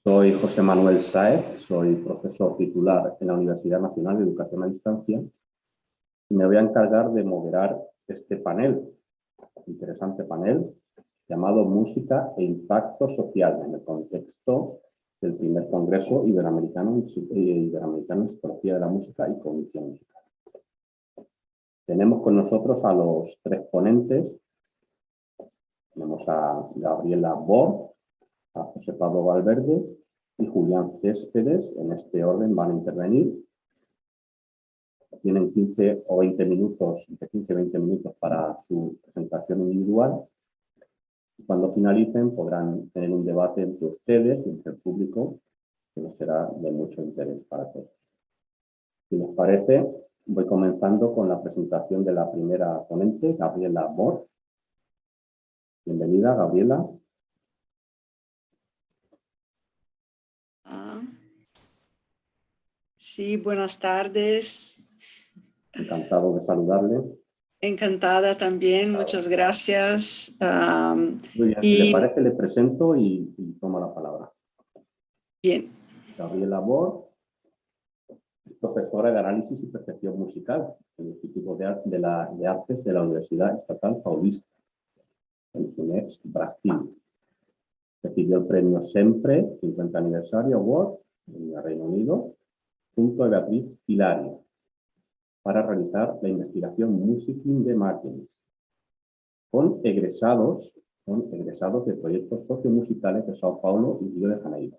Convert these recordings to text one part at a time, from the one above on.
Soy José Manuel Sáez, soy profesor titular en la Universidad Nacional de Educación a Distancia y me voy a encargar de moderar este panel, interesante panel, llamado Música e Impacto Social, en el contexto del primer Congreso Iberoamericano en Psicología de la Música y Cognición Musical. Tenemos con nosotros a los tres ponentes. Tenemos a Gabriela Bort, a José Pablo Valverde y Julián Céspedes. En este orden van a intervenir. Tienen 15 o 20 minutos, de 15 a 20 minutos para su presentación individual. Cuando finalicen podrán tener un debate entre ustedes y entre el público que será de mucho interés para todos. Si les parece, voy comenzando con la presentación de la primera ponente, Gabriela Bort. Bienvenida, Gabriela. Sí, buenas tardes. Encantado de saludarle. Encantada también, muchas gracias. Muy bien, si le parece, le presento y toma la palabra. Bien. Gabriela Bort es profesora de Análisis y Percepción Musical en el Instituto de Artes de la Universidad Estatal Paulista, en Tunis, Brasil. Recibió el premio Sempre 50 Aniversario Award en el Reino Unido, junto a Beatriz Hilario, para realizar la investigación Music in the Margins, con egresados de proyectos sociomusicales de Sao Paulo y Río de Janeiro.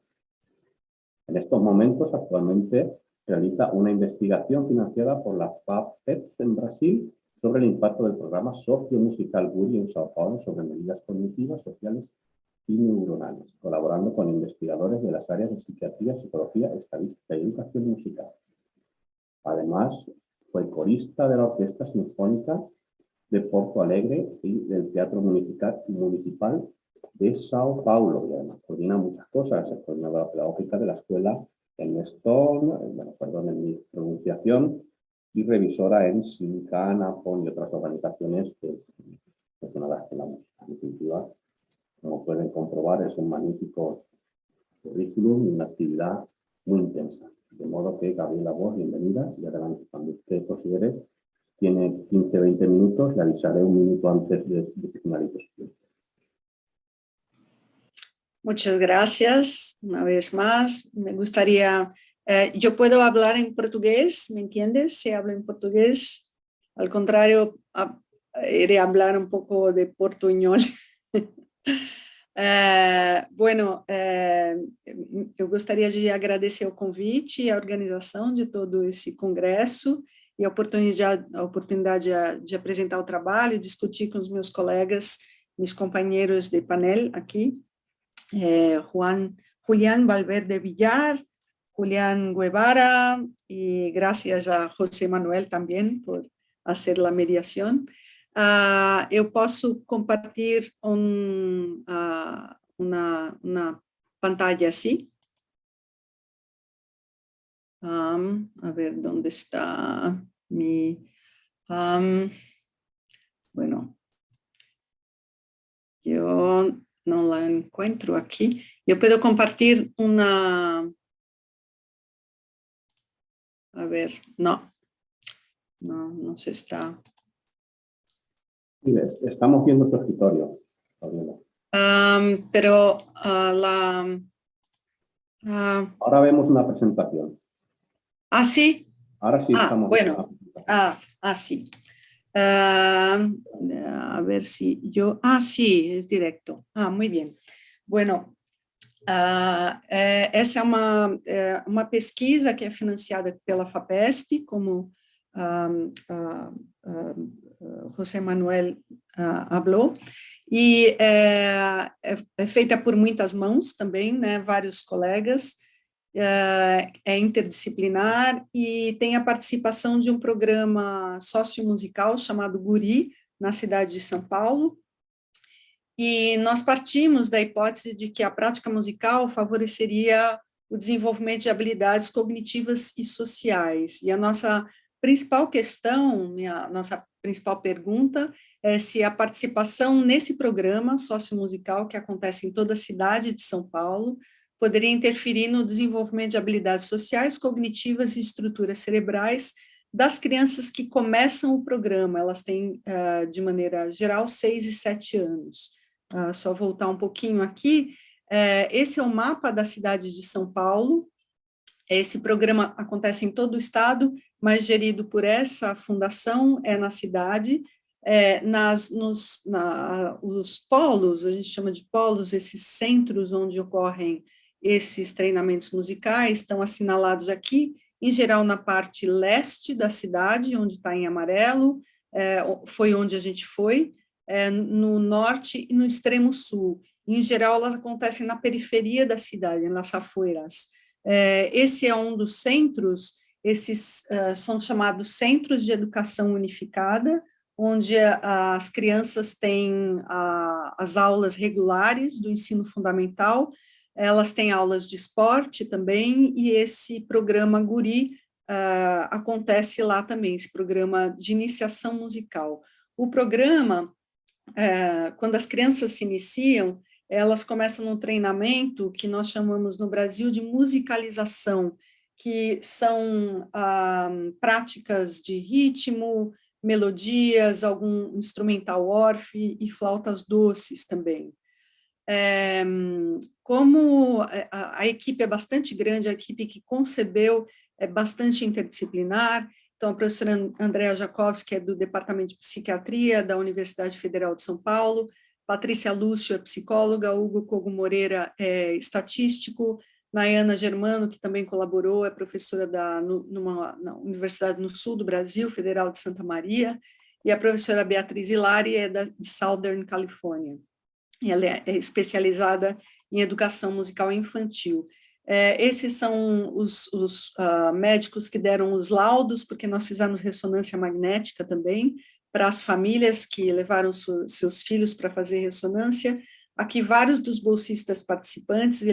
En estos momentos, actualmente, realiza una investigación financiada por la FAPES en Brasil sobre el impacto del programa sociomusical GURI en Sao Paulo sobre medidas cognitivas, sociales y neuronales, colaborando con investigadores de las áreas de psiquiatría, psicología, estadística y educación musical. Además, fue corista de la Orquesta Sinfónica de Porto Alegre y del Teatro Municipal de Sao Paulo, y además coordina muchas cosas, es coordinadora pedagógica de la escuela en Stone, en mi pronunciación, y revisora en Sincan, Apon y otras organizaciones relacionadas con la música. En definitiva, como pueden comprobar, es un magnífico currículum y una actividad muy intensa. De modo que, Gabriela Bort, bienvenida, y adelante, cuando usted considere, tiene 15-20 minutos, le avisaré un minuto antes de que finalice su tiempo. Muchas gracias, una vez más. Me gustaría, yo puedo hablar en portugués, ¿me entiendes? Si hablo en portugués, al contrario, iré a hablar un poco de portuñol. Bueno, eu gostaria de agradecer o convite e a organização de todo esse congresso e a oportunidade de apresentar o trabalho e discutir com os meus colegas, meus companheiros de painel aqui, Julián Valverde Villar, Julián Guevara, y gracias a José Manuel también por hacer la mediación. Eu posso compartilhar uma pantalla assim. A ver, ¿dónde está mi... bueno, yo no la encuentro aquí. Yo puedo compartir una... A ver, no se está... Sí, estamos viendo su escritorio, Gabriela. Pero ahora vemos una presentación. ¿Sí? Ahora sí estamos bueno. Sí. A ver si yo... sí, es directo. Muy bien. Bueno, essa é uma pesquisa que é financiada pela FAPESP, como José Manuel falou, e é feita por muitas mãos também, né, vários colegas, é interdisciplinar e tem a participação de um programa sociomusical chamado GURI, na cidade de São Paulo, e nós partimos da hipótese de que a prática musical favoreceria o desenvolvimento de habilidades cognitivas e sociais, e a nossa principal questão, nossa principal pergunta é se a participação nesse programa sociomusical que acontece em toda a cidade de São Paulo poderia interferir no desenvolvimento de habilidades sociais, cognitivas e estruturas cerebrais das crianças que começam o programa. Elas têm, de maneira geral, 6 e 7 anos. Só voltar um pouquinho aqui, esse é o mapa da cidade de São Paulo. Esse programa acontece em todo o estado, mas gerido por essa fundação na cidade. Os polos, a gente chama de polos, esses centros onde ocorrem esses treinamentos musicais, estão assinalados aqui, em geral na parte leste da cidade, onde está em amarelo, foi onde a gente foi, no norte e no extremo sul. Em geral, elas acontecem na periferia da cidade, nas afueiras. Esse é um dos centros, esses são chamados Centros de Educação Unificada, onde as crianças têm as aulas regulares do ensino fundamental, elas têm aulas de esporte também, e esse programa Guri acontece lá também, esse programa de iniciação musical. O programa, quando as crianças se iniciam, elas começam num treinamento que nós chamamos no Brasil de musicalização, que são práticas de ritmo, melodias, algum instrumental orfe e flautas doces também. Como a equipe é bastante grande, a equipe que concebeu é bastante interdisciplinar, então a professora Andrea Jacovski é do Departamento de Psiquiatria da Universidade Federal de São Paulo, Patrícia Lúcio é psicóloga, Hugo Cogo Moreira é estatístico, Nayana Germano, que também colaborou, é professora na Universidade no Sul do Brasil, Federal de Santa Maria, e a professora Beatriz Hilari é de Southern California. Ela é especializada em educação musical infantil. Esses são os médicos que deram os laudos, porque nós fizemos ressonância magnética também, para as famílias que levaram seus filhos para fazer ressonância. Aqui, vários dos bolsistas participantes,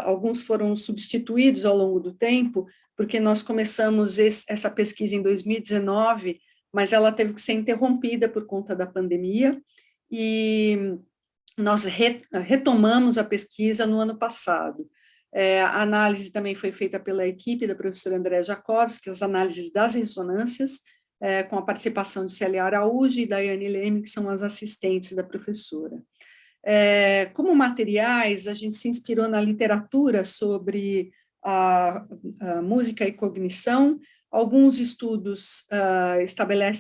alguns foram substituídos ao longo do tempo, porque nós começamos essa pesquisa em 2019, mas ela teve que ser interrompida por conta da pandemia, e nós retomamos a pesquisa no ano passado. A análise também foi feita pela equipe da professora Andrea Jacovski, as análises das ressonâncias, com a participação de Célia Araújo e Daiane Leme, que são as assistentes da professora. Como materiais, a gente se inspirou na literatura sobre a música e cognição. Alguns estudos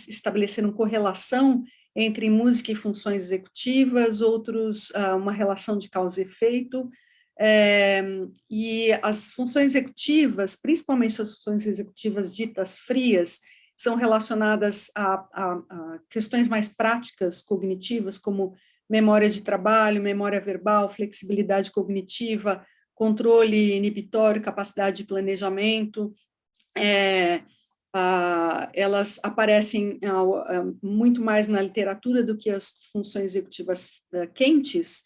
estabeleceram correlação entre música e funções executivas, outros uma relação de causa e efeito, e as funções executivas, principalmente as funções executivas ditas frias, são relacionadas a questões mais práticas, cognitivas, como memória de trabalho, memória verbal, flexibilidade cognitiva, controle inibitório, capacidade de planejamento. Elas aparecem muito mais na literatura do que as funções executivas quentes,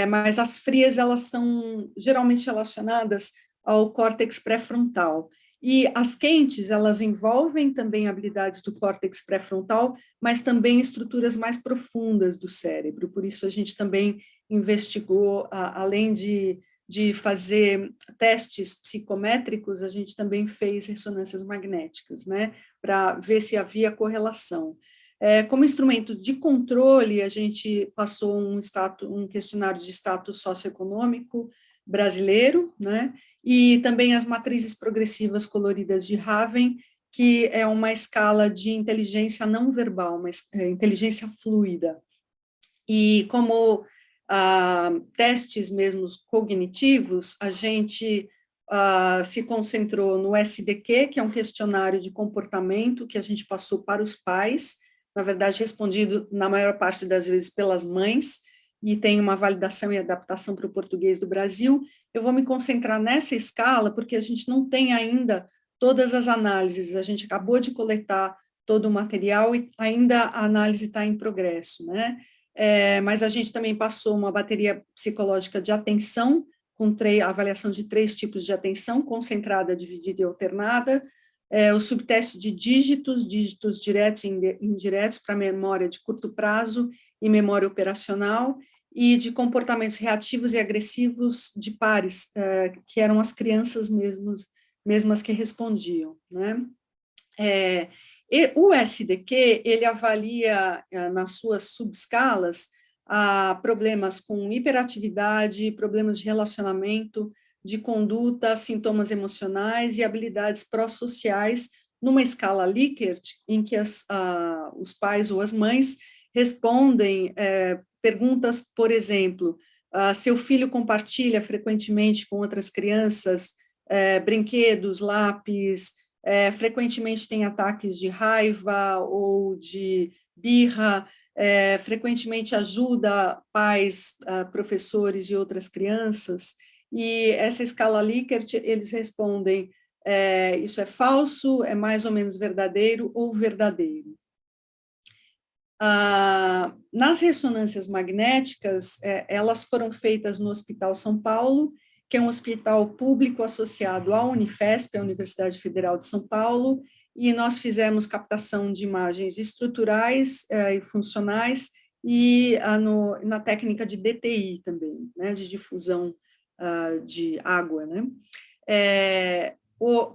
mas as frias, elas são geralmente relacionadas ao córtex pré-frontal. E as quentes, elas envolvem também habilidades do córtex pré-frontal, mas também estruturas mais profundas do cérebro. Por isso, a gente também investigou, além de fazer testes psicométricos, a gente também fez ressonâncias magnéticas, né, para ver se havia correlação. Como instrumento de controle, a gente passou um questionário de status socioeconômico brasileiro, né, e também as matrizes progressivas coloridas de Raven, que é uma escala de inteligência não verbal, mas inteligência fluida. E como testes mesmo cognitivos, a gente se concentrou no SDQ, que é um questionário de comportamento que a gente passou para os pais, na verdade respondido na maior parte das vezes pelas mães, e tem uma validação e adaptação para o português do Brasil. Eu vou me concentrar nessa escala, porque a gente não tem ainda todas as análises, a gente acabou de coletar todo o material e ainda a análise está em progresso, né? Mas a gente também passou uma bateria psicológica de atenção, com avaliação de 3 tipos de atenção, concentrada, dividida e alternada, o subteste de dígitos diretos e indiretos para memória de curto prazo e memória operacional, e de comportamentos reativos e agressivos de pares, que eram as crianças mesmas que respondiam, né? E o SDQ, ele avalia nas suas subescalas problemas com hiperatividade, problemas de relacionamento, de conduta, sintomas emocionais e habilidades pró-sociais, numa escala Likert, em que os pais ou as mães respondem perguntas, por exemplo, seu filho compartilha frequentemente com outras crianças brinquedos, lápis, frequentemente tem ataques de raiva ou de birra, frequentemente ajuda pais, professores e outras crianças, e essa escala Likert, eles respondem, isso é falso, é mais ou menos verdadeiro ou verdadeiro. Nas ressonâncias magnéticas, elas foram feitas no Hospital São Paulo, que é um hospital público associado à Unifesp, a Universidade Federal de São Paulo, e nós fizemos captação de imagens estruturais e funcionais, e na técnica de DTI também, né, de difusão de água, né.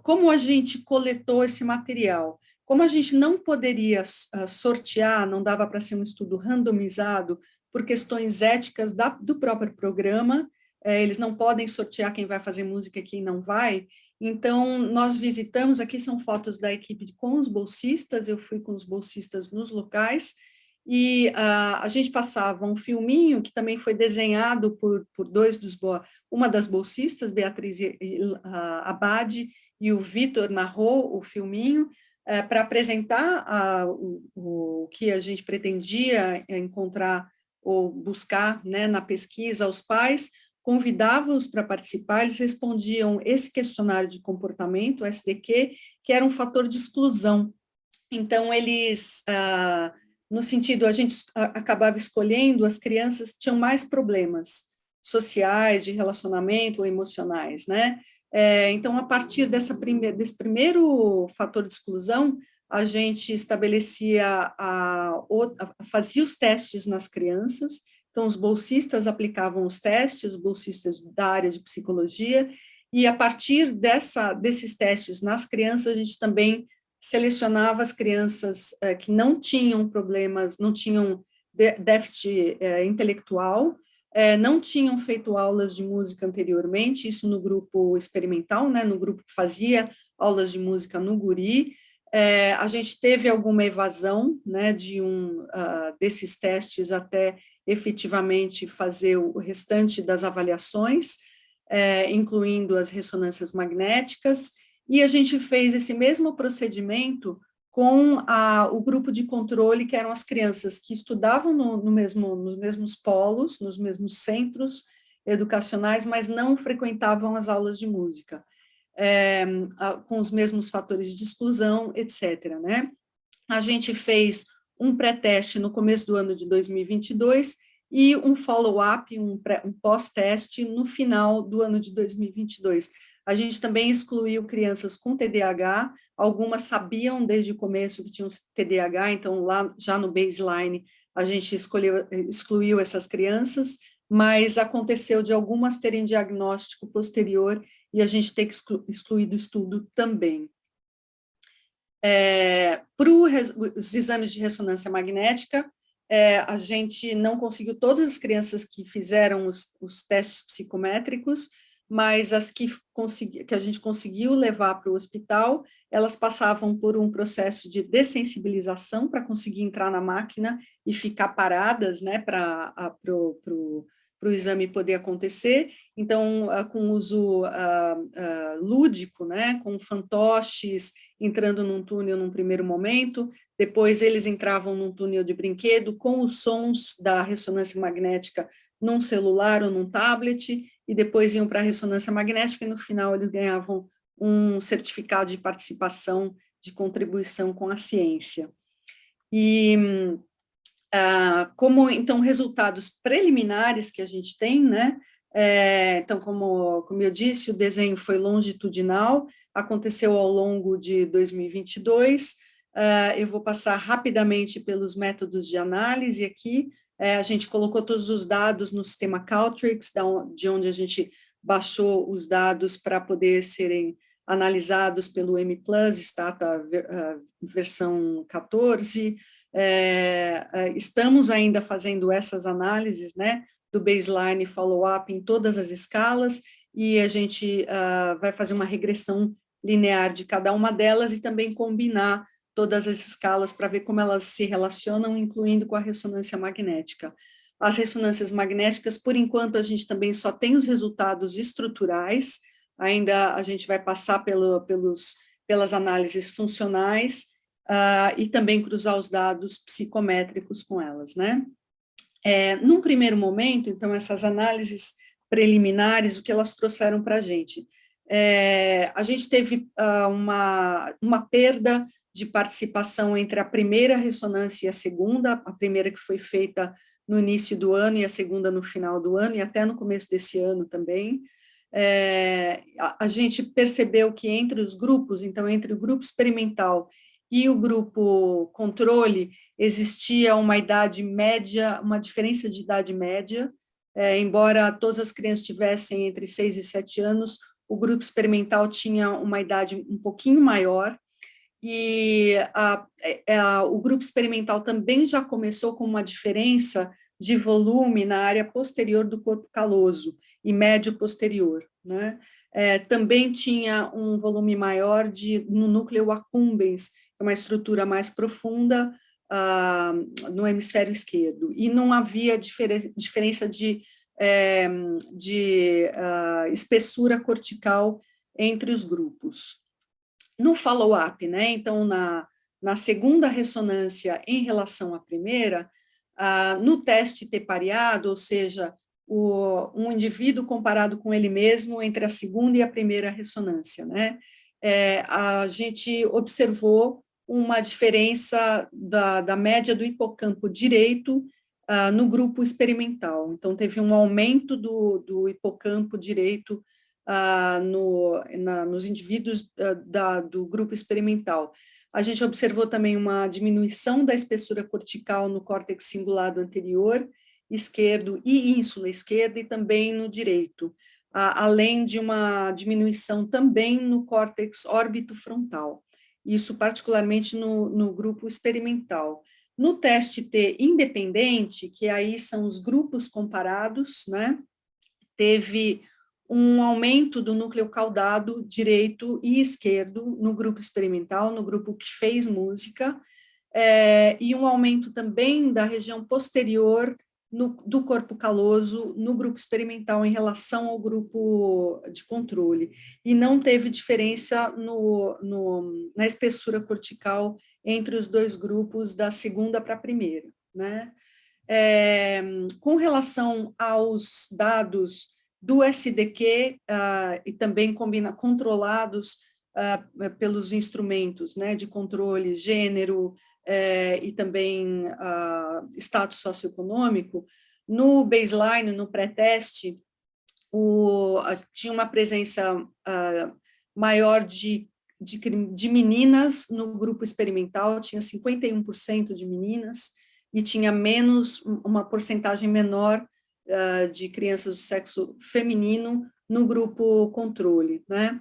Como a gente coletou esse material? Como a gente não poderia sortear, não dava para ser um estudo randomizado, por questões éticas do próprio programa, eles não podem sortear quem vai fazer música e quem não vai, então nós visitamos, aqui são fotos da equipe com os bolsistas, eu fui com os bolsistas nos locais, e a gente passava um filminho que também foi desenhado por uma das bolsistas, Beatriz Abade, e o Vitor narrou o filminho, para apresentar o que a gente pretendia encontrar ou buscar, né, na pesquisa aos pais, convidava-os para participar, eles respondiam esse questionário de comportamento, o SDQ, que era um fator de exclusão. Então, eles, no sentido, a gente acabava escolhendo as crianças que tinham mais problemas sociais, de relacionamento ou emocionais, né? Então, a partir desse primeiro fator de exclusão, a gente estabelecia, fazia os testes nas crianças, então os bolsistas aplicavam os testes, os bolsistas da área de psicologia, e a partir desses testes nas crianças, a gente também selecionava as crianças que não tinham problemas, não tinham déficit intelectual, não tinham feito aulas de música anteriormente, isso no grupo experimental, né, no grupo que fazia aulas de música no Guri. A gente teve alguma evasão, né, desses testes até efetivamente fazer o restante das avaliações, incluindo as ressonâncias magnéticas, e a gente fez esse mesmo procedimento com o grupo de controle, que eram as crianças que estudavam nos mesmos polos, nos mesmos centros educacionais, mas não frequentavam as aulas de música, com os mesmos fatores de exclusão, etc., né? A gente fez um pré-teste no começo do ano de 2022 e um follow-up, um pós-teste no final do ano de 2022. A gente também excluiu crianças com TDAH, algumas sabiam desde o começo que tinham TDAH, então lá já no baseline a gente excluiu essas crianças, mas aconteceu de algumas terem diagnóstico posterior e a gente ter que excluir do estudo também. Para os exames de ressonância magnética, a gente não conseguiu todas as crianças que fizeram os testes psicométricos, mas as que a gente conseguiu levar para o hospital, elas passavam por um processo de dessensibilização para conseguir entrar na máquina e ficar paradas, né, para o exame poder acontecer. Então, com uso lúdico, né, com fantoches, entrando num túnel num primeiro momento, depois eles entravam num túnel de brinquedo com os sons da ressonância magnética num celular ou num tablet, e depois iam para a ressonância magnética, e no final eles ganhavam um certificado de participação, de contribuição com a ciência. E como, então, resultados preliminares que a gente tem, né, então, como eu disse, o desenho foi longitudinal, aconteceu ao longo de 2022, eu vou passar rapidamente pelos métodos de análise aqui, A gente colocou todos os dados no sistema Caltrix, de onde a gente baixou os dados para poder serem analisados pelo M+, Stata versão 14. Estamos ainda fazendo essas análises, né, do baseline follow-up em todas as escalas, e a gente vai fazer uma regressão linear de cada uma delas e também combinar todas as escalas para ver como elas se relacionam, incluindo com a ressonância magnética. As ressonâncias magnéticas, por enquanto, a gente também só tem os resultados estruturais, ainda a gente vai passar pelas análises funcionais e também cruzar os dados psicométricos com elas, né? Num primeiro momento, então, essas análises preliminares, o que elas trouxeram para a gente? A gente teve uma perda de participação entre a primeira ressonância e a segunda, a primeira que foi feita no início do ano e a segunda no final do ano, e até no começo desse ano também. A gente percebeu que entre os grupos, então, entre o grupo experimental e o grupo controle, existia uma idade média, uma diferença de idade média, embora todas as crianças tivessem entre 6 e 7 anos, o grupo experimental tinha uma idade um pouquinho maior, e o grupo experimental também já começou com uma diferença de volume na área posterior do corpo caloso e médio posterior, né? Também tinha um volume maior no núcleo accumbens, uma estrutura mais profunda no hemisfério esquerdo, e não havia diferença de espessura cortical entre os grupos. No follow-up, né, então, na segunda ressonância em relação à primeira, no teste T-pareado, ou seja, um indivíduo comparado com ele mesmo entre a segunda e a primeira ressonância, né, a gente observou uma diferença da média do hipocampo direito no grupo experimental. Então, teve um aumento do hipocampo direito nos indivíduos do grupo experimental. A gente observou também uma diminuição da espessura cortical no córtex cingulado anterior, esquerdo e ínsula esquerda, e também no direito, além de uma diminuição também no córtex órbito-frontal, isso particularmente no grupo experimental. No teste T independente, que aí são os grupos comparados, né, teve um aumento do núcleo caudado direito e esquerdo no grupo experimental, no grupo que fez música, e um aumento também da região posterior do corpo caloso no grupo experimental em relação ao grupo de controle, e não teve diferença na espessura cortical entre os dois grupos da segunda para a primeira, né? Com relação aos dados do SDQ e também controlados pelos instrumentos, né, de controle, gênero e também status socioeconômico, no baseline, no pré-teste, tinha uma presença maior de meninas no grupo experimental, tinha 51% de meninas, e tinha uma porcentagem menor de crianças do sexo feminino no grupo controle, né?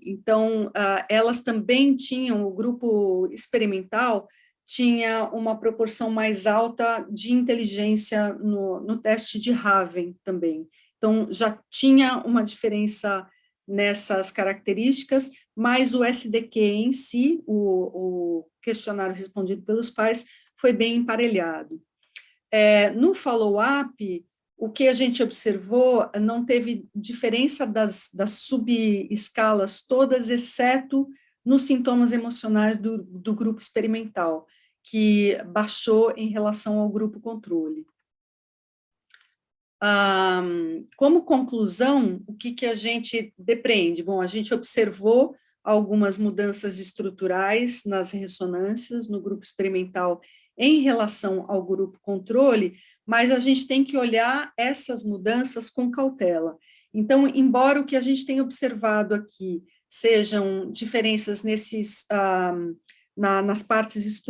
Então, elas também tinham, o grupo experimental tinha uma proporção mais alta de inteligência no teste de Raven também. Então, já tinha uma diferença nessas características, mas o SDQ em si, o questionário respondido pelos pais, foi bem emparelhado. No follow-up, o que a gente observou, não teve diferença das subescalas todas, exceto nos sintomas emocionais do grupo experimental, que baixou em relação ao grupo controle. Como conclusão, o que a gente depreende? Bom, a gente observou algumas mudanças estruturais nas ressonâncias no grupo experimental em relação ao grupo controle, mas a gente tem que olhar essas mudanças com cautela. Então, embora o que a gente tem observado aqui sejam diferenças nas partes,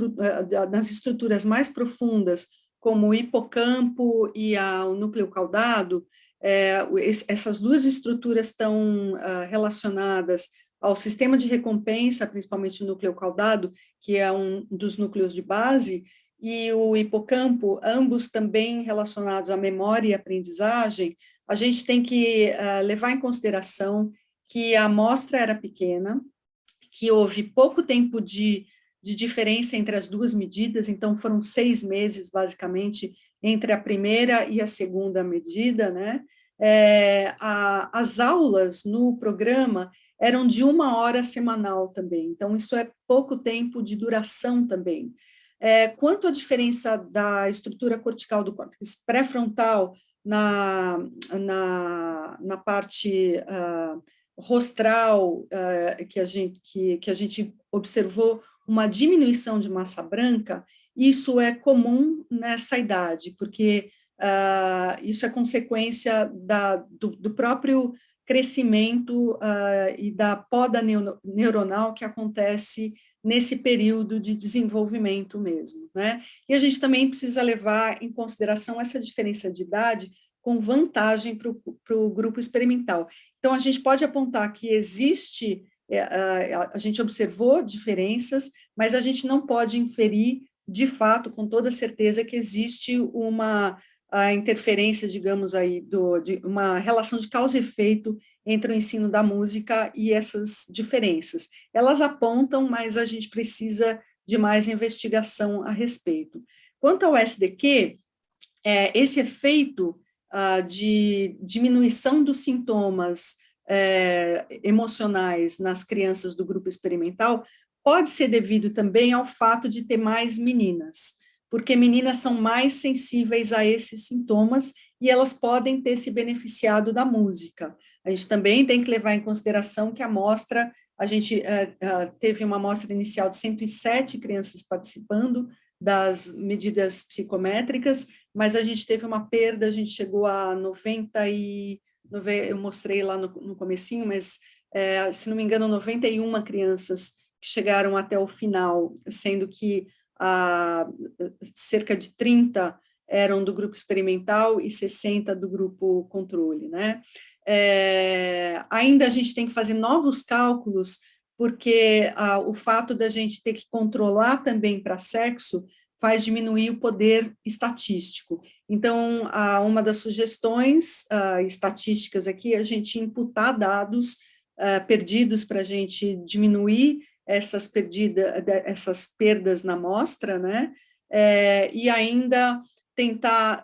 nas estruturas mais profundas como o hipocampo e o núcleo caudado, essas duas estruturas estão relacionadas ao sistema de recompensa, principalmente o núcleo caudado, que é um dos núcleos de base, e o hipocampo, ambos também relacionados à memória e aprendizagem. A gente tem que levar em consideração que a amostra era pequena, que houve pouco tempo de diferença entre as duas medidas, então foram 6 meses, basicamente, entre a primeira e a segunda medida, né? As aulas no programa eram de 1 hora semanal também, então isso é pouco tempo de duração também. Quanto à diferença da estrutura cortical do córtex pré-frontal na parte rostral, que a gente observou uma diminuição de massa branca, isso é comum nessa idade, porque isso é consequência do próprio crescimento e da poda neuronal que acontece nesse período de desenvolvimento mesmo, né? E a gente também precisa levar em consideração essa diferença de idade com vantagem para o grupo experimental. Então, a gente pode apontar que existe, a gente observou diferenças, mas a gente não pode inferir, de fato, com toda certeza, que existe uma interferência, digamos aí, de uma relação de causa e efeito entre o ensino da música e essas diferenças. Elas apontam, mas a gente precisa de mais investigação a respeito. Quanto ao SDQ, esse efeito de diminuição dos sintomas emocionais nas crianças do grupo experimental pode ser devido também ao fato de ter mais meninas, porque meninas são mais sensíveis a esses sintomas e elas podem ter se beneficiado da música. A gente também tem que levar em consideração que a amostra, a gente teve uma amostra inicial de 107 crianças participando das medidas psicométricas, mas a gente teve uma perda, a gente chegou a 90 eu mostrei lá no comecinho, mas se não me engano 91 crianças que chegaram até o final, sendo que cerca de 30 eram do grupo experimental e 60 do grupo controle, né? Ainda a gente tem que fazer novos cálculos, porque o fato da gente ter que controlar também para sexo faz diminuir o poder estatístico. Então, uma das sugestões estatísticas aqui é a gente imputar dados perdidos para a gente diminuir essas perdas na amostra, né? E ainda tentar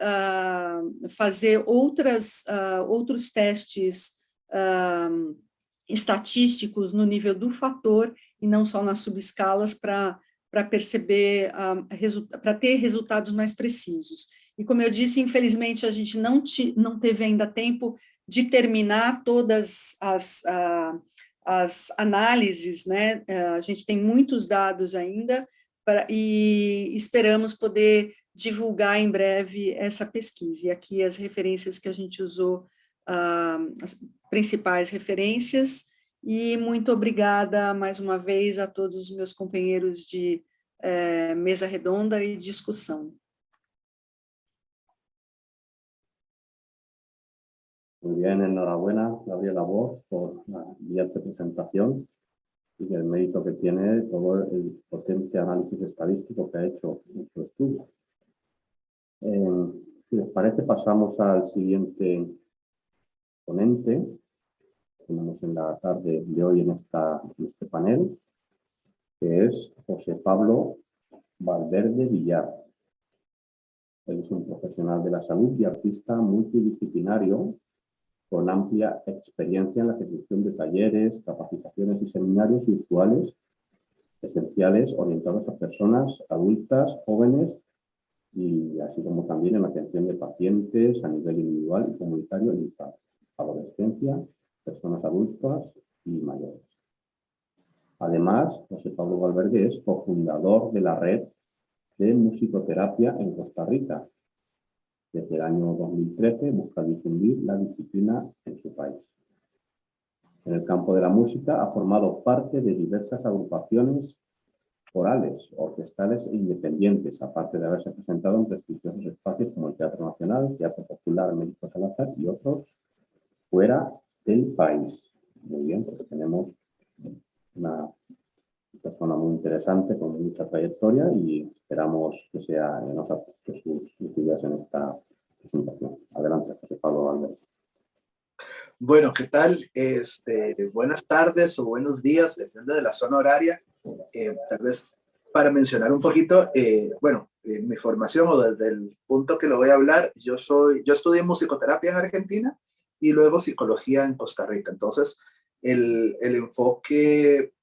fazer outros testes estatísticos no nível do fator e não só nas subescalas para perceber, para ter resultados mais precisos. E como eu disse, infelizmente a gente não teve ainda tempo de terminar todas as análises, né? A gente tem muitos dados ainda e esperamos poder divulgar em breve essa pesquisa. E aqui as referências que a gente usou, as principais referências, e muito obrigada mais uma vez a todos os meus companheiros de mesa redonda e discussão. Muy bien, enhorabuena, Gabriela Bosch, por la brillante presentación y el mérito que tiene todo el potente análisis estadístico que ha hecho en su estudio. Si les parece, pasamos al siguiente ponente que tenemos en la tarde de hoy en este panel, que es José Pablo Valverde Villar. Él es un profesional de la salud y artista multidisciplinario con amplia experiencia en la ejecución de talleres, capacitaciones y seminarios virtuales esenciales orientados a personas adultas, jóvenes y así como también en la atención de pacientes a nivel individual y comunitario en infancia, adolescencia, personas adultas y mayores. Además, José Pablo Valverde es cofundador de la Red de Musicoterapia en Costa Rica. Desde el año 2013 busca difundir la disciplina en su país. En el campo de la música ha formado parte de diversas agrupaciones corales, orquestales e independientes, aparte de haberse presentado en prestigiosos espacios como el Teatro Nacional, Teatro Popular Américo Salazar y otros fuera del país. Muy bien, pues tenemos una persona muy interesante con mucha trayectoria y esperamos que nos aporte sus ideas en esta presentación. Adelante, José Pablo Álvarez. Bueno, ¿qué tal? Buenas tardes o buenos días, depende de la zona horaria. Tal vez para mencionar un poquito, mi formación o desde el punto que lo voy a hablar, yo estudié musicoterapia en Argentina y luego psicología en Costa Rica. Entonces, el enfoque,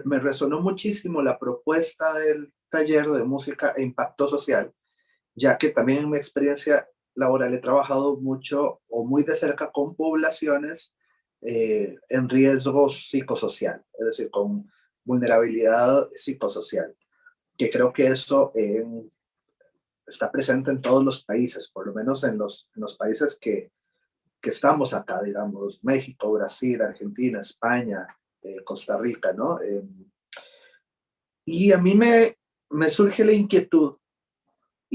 me resonó muchísimo la propuesta del taller de música e impacto social, ya que también en mi experiencia laboral he trabajado mucho o muy de cerca con poblaciones en riesgo psicosocial, es decir, con vulnerabilidad psicosocial, que creo que eso está presente en todos los países, por lo menos en los países que estamos acá, digamos, México, Brasil, Argentina, España, Costa Rica, ¿no? Y a mí me surge la inquietud,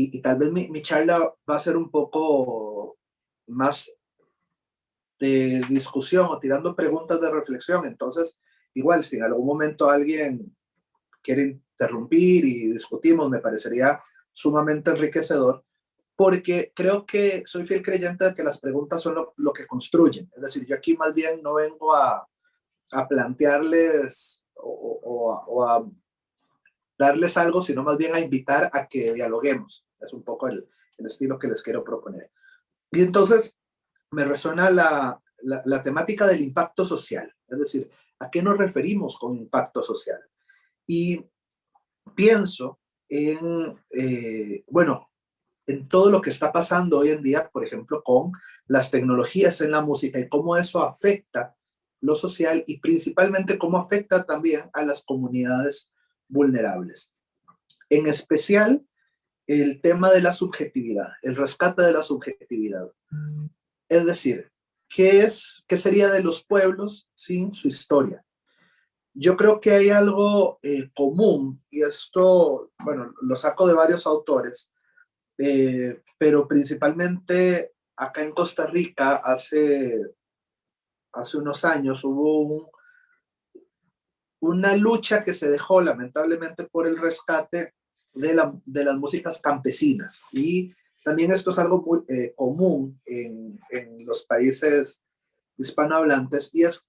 y tal vez mi charla va a ser un poco más de discusión o tirando preguntas de reflexión. Entonces, igual, si en algún momento alguien quiere interrumpir y discutimos, me parecería sumamente enriquecedor, porque creo que soy fiel creyente de que las preguntas son lo que construyen. Es decir, yo aquí más bien no vengo a plantearles o a darles algo, sino más bien a invitar a que dialoguemos. Es un poco el estilo que les quiero proponer. Y entonces me resuena la temática del impacto social, es decir, ¿a qué nos referimos con impacto social? Y pienso en todo lo que está pasando hoy en día, por ejemplo, con las tecnologías en la música y cómo eso afecta lo social y principalmente cómo afecta también a las comunidades vulnerables. En especial, el tema de la subjetividad, el rescate de la subjetividad. Es decir, ¿qué sería de los pueblos sin su historia? Yo creo que hay algo común, y esto, lo saco de varios autores, pero principalmente acá en Costa Rica hace unos años hubo una lucha que se dejó lamentablemente por el rescate de las músicas campesinas, y también esto es algo muy común en los países hispanohablantes, y es,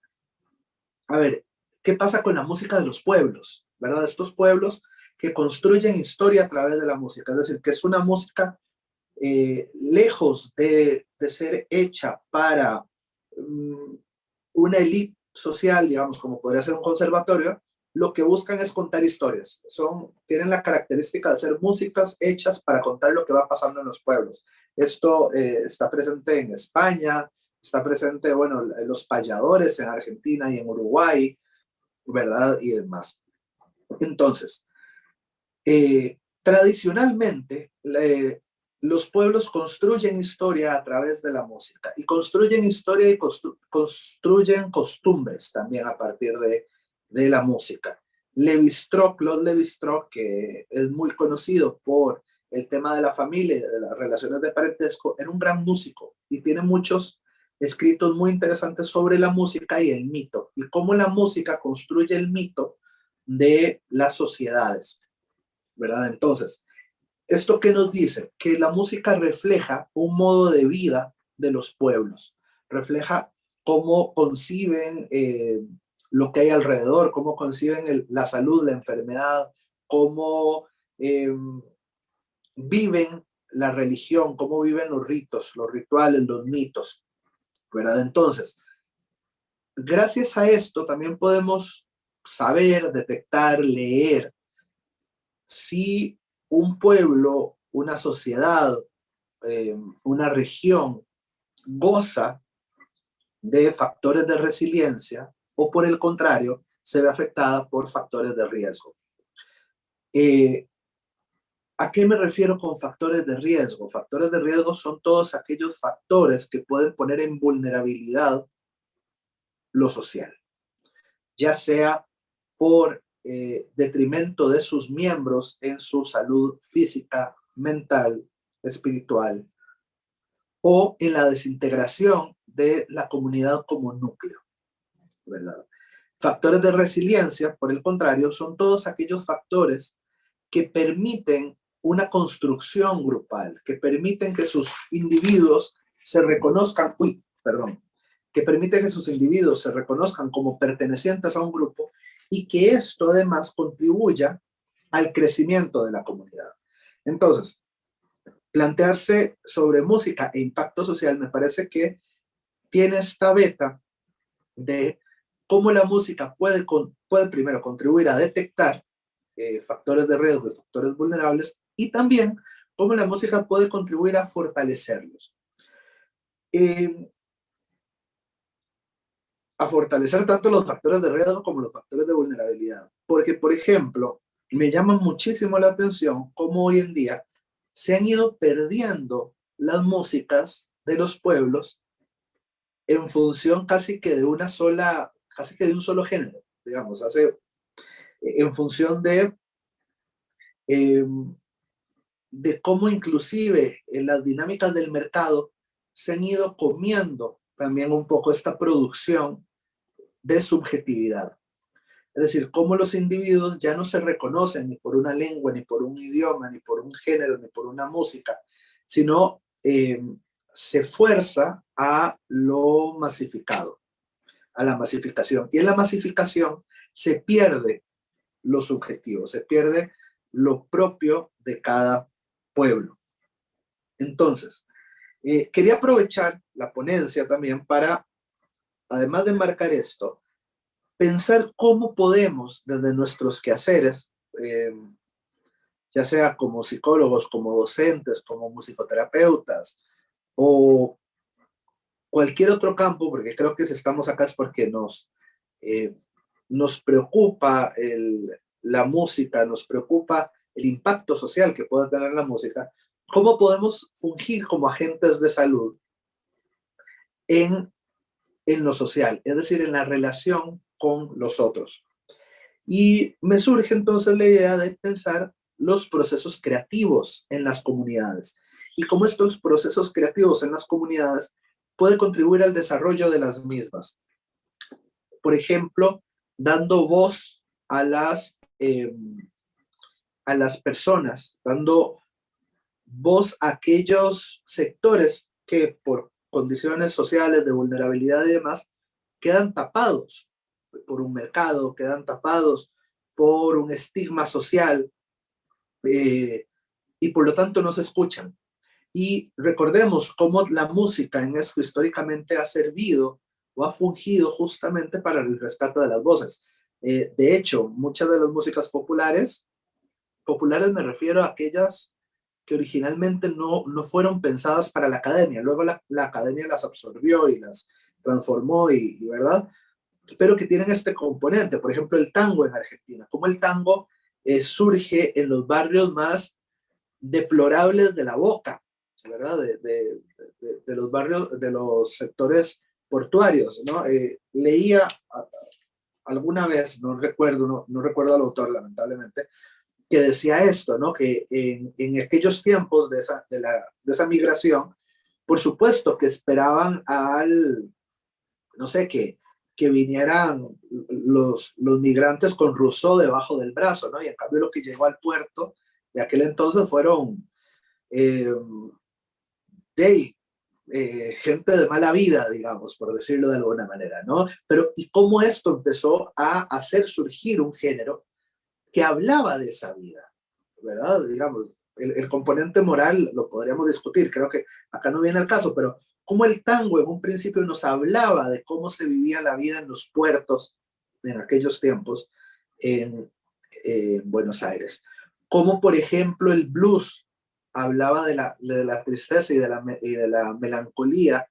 ¿qué pasa con la música de los pueblos? ¿Verdad? Estos pueblos que construyen historia a través de la música, es decir, que es una música lejos de ser hecha para una élite social, digamos, como podría ser un conservatorio. Lo que buscan es contar historias. Tienen la característica de ser músicas hechas para contar lo que va pasando en los pueblos. Esto está presente en España, está presente, en los payadores en Argentina y en Uruguay, ¿verdad? Y demás. Entonces, tradicionalmente, los pueblos construyen historia a través de la música, y construyen historia y construyen costumbres también a partir de la música. Claude Lévi-Strauss, que es muy conocido por el tema de la familia y de las relaciones de parentesco, era un gran músico y tiene muchos escritos muy interesantes sobre la música y el mito, y cómo la música construye el mito de las sociedades, ¿verdad? Entonces, ¿esto qué nos dice? Que la música refleja un modo de vida de los pueblos, refleja cómo conciben lo que hay alrededor, cómo conciben la salud, la enfermedad, cómo viven la religión, cómo viven los ritos, los rituales, los mitos, ¿verdad? Entonces, gracias a esto también podemos saber, detectar, leer si un pueblo, una sociedad, una región goza de factores de resiliencia o, por el contrario, se ve afectada por factores de riesgo. ¿A qué me refiero con factores de riesgo? Factores de riesgo son todos aquellos factores que pueden poner en vulnerabilidad lo social, ya sea por detrimento de sus miembros en su salud física, mental, espiritual, o en la desintegración de la comunidad como núcleo, ¿verdad? Factores de resiliencia, por el contrario, son todos aquellos factores que permiten una construcción grupal, que permiten que sus individuos se reconozcan, que permiten que sus individuos se reconozcan como pertenecientes a un grupo y que esto además contribuya al crecimiento de la comunidad. Entonces, plantearse sobre música e impacto social me parece que tiene esta beta de cómo la música puede primero contribuir a detectar factores de riesgo y factores vulnerables, y también cómo la música puede contribuir a fortalecerlos. A fortalecer tanto los factores de riesgo como los factores de vulnerabilidad. Porque, por ejemplo, me llama muchísimo la atención cómo hoy en día se han ido perdiendo las músicas de los pueblos en función casi que de un solo género, digamos, en función de cómo inclusive en las dinámicas del mercado se han ido comiendo también un poco esta producción de subjetividad. Es decir, cómo los individuos ya no se reconocen ni por una lengua, ni por un idioma, ni por un género, ni por una música, sino se fuerza a lo masificado, a la masificación. Y en la masificación se pierde lo subjetivo, se pierde lo propio de cada pueblo. Entonces, quería aprovechar la ponencia también para, además de marcar esto, pensar cómo podemos, desde nuestros quehaceres, ya sea como psicólogos, como docentes, como musicoterapeutas, o cualquier otro campo, porque creo que si estamos acá es porque nos preocupa la música, nos preocupa el impacto social que pueda tener la música, cómo podemos fungir como agentes de salud en lo social, es decir, en la relación con los otros. Y me surge entonces la idea de pensar los procesos creativos en las comunidades y cómo estos procesos creativos en las comunidades pueden contribuir al desarrollo de las mismas. Por ejemplo, dando voz a las personas, dando voz a aquellos sectores que por condiciones sociales de vulnerabilidad y demás quedan tapados por un mercado, quedan tapados por un estigma social y por lo tanto no se escuchan. Y recordemos cómo la música en esto históricamente ha servido o ha fungido justamente para el rescate de las voces. De hecho, muchas de las músicas populares me refiero a aquellas que originalmente no fueron pensadas para la academia, luego la academia las absorbió y las transformó, ¿verdad? Pero que tienen este componente, por ejemplo, el tango en Argentina, como el tango surge en los barrios más deplorables de la Boca, ¿verdad? De los barrios, de los sectores portuarios, ¿no? Leía alguna vez, no recuerdo al autor, lamentablemente, que decía esto, ¿no? Que en aquellos tiempos de esa migración, por supuesto que esperaban no sé, que vinieran los migrantes con Rousseau debajo del brazo, ¿no? Y en cambio lo que llegó al puerto de aquel entonces fueron gente de mala vida, digamos, por decirlo de alguna manera, ¿no? Pero y cómo esto empezó a hacer surgir un género que hablaba de esa vida, ¿verdad? Digamos, el componente moral lo podríamos discutir, creo que acá no viene al caso, pero cómo el tango en un principio nos hablaba de cómo se vivía la vida en los puertos en aquellos tiempos en Buenos Aires. Como por ejemplo el blues hablaba de la tristeza y de la melancolía,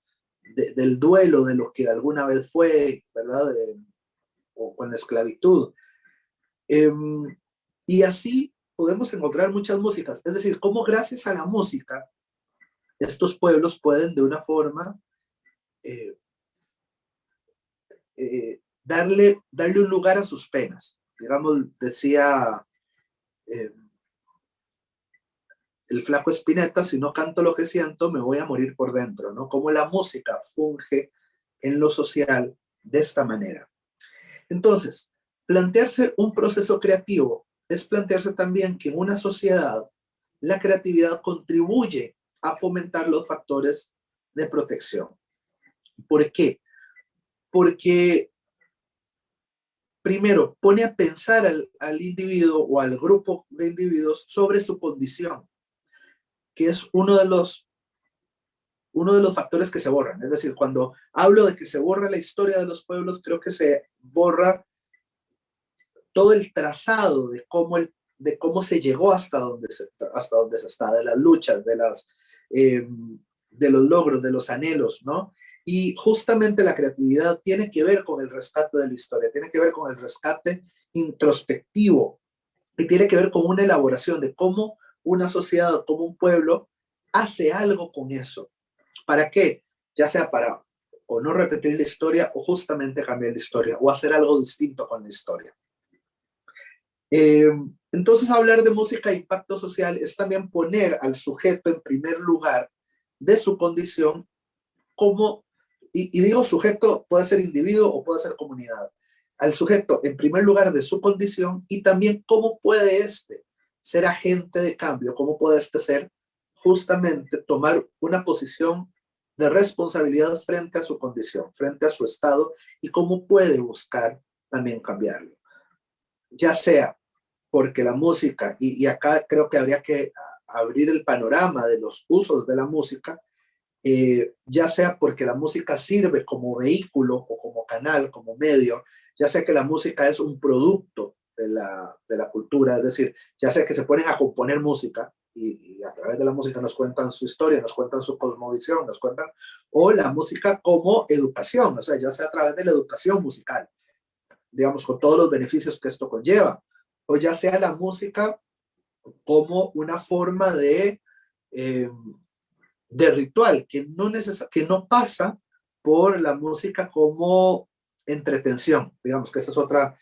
del duelo de lo que alguna vez fue, ¿verdad? O con la esclavitud. Y así podemos encontrar muchas músicas. Es decir, cómo gracias a la música estos pueblos pueden de una forma darle un lugar a sus penas, digamos, decía el flaco Spinetta, si no canto lo que siento, me voy a morir por dentro, ¿no? Cómo la música funge en lo social de esta manera. Entonces, plantearse un proceso creativo es plantearse también que en una sociedad la creatividad contribuye a fomentar los factores de protección. ¿Por qué? Porque primero pone a pensar al individuo o al grupo de individuos sobre su condición, que es uno de los factores que se borran. Es decir, cuando hablo de que se borra la historia de los pueblos, creo que se borra todo el trazado de cómo se llegó hasta donde se está, de las luchas, de los logros, de los anhelos, ¿no? Y justamente la creatividad tiene que ver con el rescate de la historia, tiene que ver con el rescate introspectivo y tiene que ver con una elaboración de cómo una sociedad, cómo un pueblo hace algo con eso. ¿Para qué? Ya sea para o no repetir la historia o justamente cambiar la historia o hacer algo distinto con la historia. Entonces, hablar de música e impacto social es también poner al sujeto en primer lugar de su condición como, y digo sujeto, puede ser individuo o puede ser comunidad, al sujeto en primer lugar de su condición y también cómo puede ser agente de cambio, cómo puede ser justamente tomar una posición de responsabilidad frente a su condición, frente a su estado y cómo puede buscar también cambiarlo. Ya sea porque la música, y acá creo que habría que abrir el panorama de los usos de la música, ya sea porque la música sirve como vehículo o como canal, como medio, ya sea que la música es un producto de la cultura, es decir, ya sea que se ponen a componer música y a través de la música nos cuentan su historia, nos cuentan su cosmovisión, nos cuentan, o la música como educación, o sea, ya sea a través de la educación musical, digamos, con todos los beneficios que esto conlleva, o ya sea la música como una forma de ritual, que no pasa por la música como entretención, digamos que esa es otra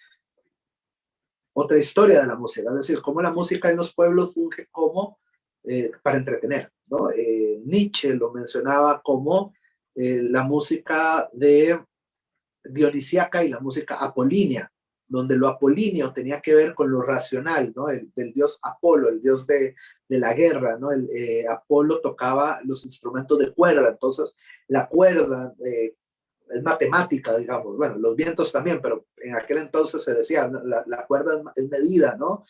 historia de la música, es decir, cómo la música en los pueblos funge como para entretener, ¿no? Nietzsche lo mencionaba como la música de dionisíaca y la música apolínea, donde lo apolíneo tenía que ver con lo racional, ¿no? Del dios Apolo, el dios de la guerra, ¿no? Apolo tocaba los instrumentos de cuerda, entonces la cuerda es matemática, digamos, bueno, los vientos también, pero en aquel entonces se decía, ¿no? La cuerda es medida, ¿no?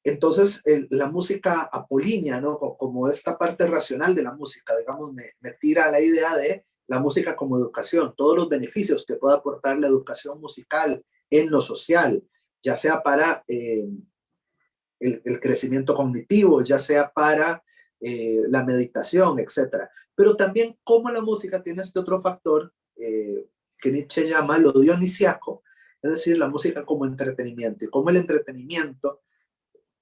Entonces, la música apolínea, ¿no? Como esta parte racional de la música, digamos, me tira a la idea de la música como educación, todos los beneficios que puede aportar la educación musical en lo social, ya sea para el crecimiento cognitivo, ya sea para la meditación, etc. Pero también cómo la música tiene este otro factor que Nietzsche llama lo dionisiaco, es decir, la música como entretenimiento, y cómo el entretenimiento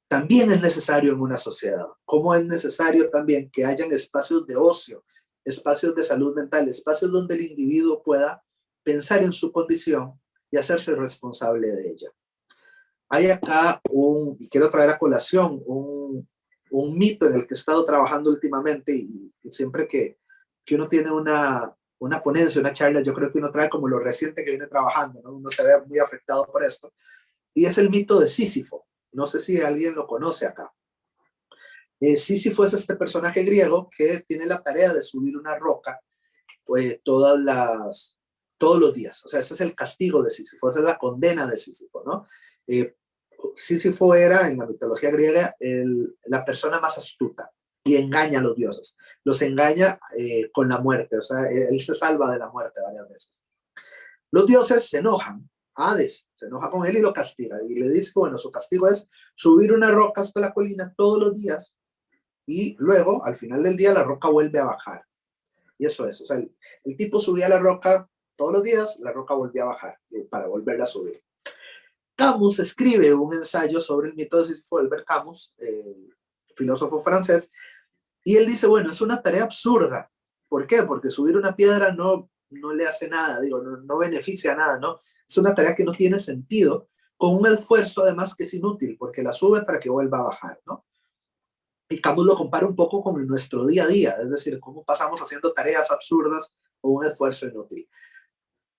también es necesario en una sociedad, como es necesario también que hayan espacios de ocio, espacios de salud mental, espacios donde el individuo pueda pensar en su condición y hacerse responsable de ella. Hay acá y quiero traer a colación, un mito en el que he estado trabajando últimamente y siempre que uno tiene una ponencia, una charla, yo creo que uno trae como lo reciente que viene trabajando, ¿no? Uno se ve muy afectado por esto, y es el mito de Sísifo. No sé si alguien lo conoce acá. Sísifo es este personaje griego que tiene la tarea de subir una roca pues, todos los días. O sea, ese es el castigo de Sísifo, esa es la condena de Sísifo, ¿no? Sísifo era, en la mitología griega, la persona más astuta y engaña a los dioses. Los engaña con la muerte, o sea, él se salva de la muerte varias veces. Los dioses se enojan. Hades se enoja con él y lo castiga. Y le dice, bueno, su castigo es subir una roca hasta la colina todos los días y luego, al final del día, la roca vuelve a bajar. Y eso es, o sea, el tipo subía la roca todos los días, la roca volvía a bajar para volverla a subir. Camus escribe un ensayo sobre el mito de Sísifo, Albert Camus, filósofo francés, y él dice, bueno, es una tarea absurda. ¿Por qué? Porque subir una piedra no le hace nada, digo, no beneficia nada, ¿no? Es una tarea que no tiene sentido, con un esfuerzo además que es inútil, porque la sube para que vuelva a bajar, ¿no? Y Camus lo compara un poco con nuestro día a día, es decir, cómo pasamos haciendo tareas absurdas con un esfuerzo inútil.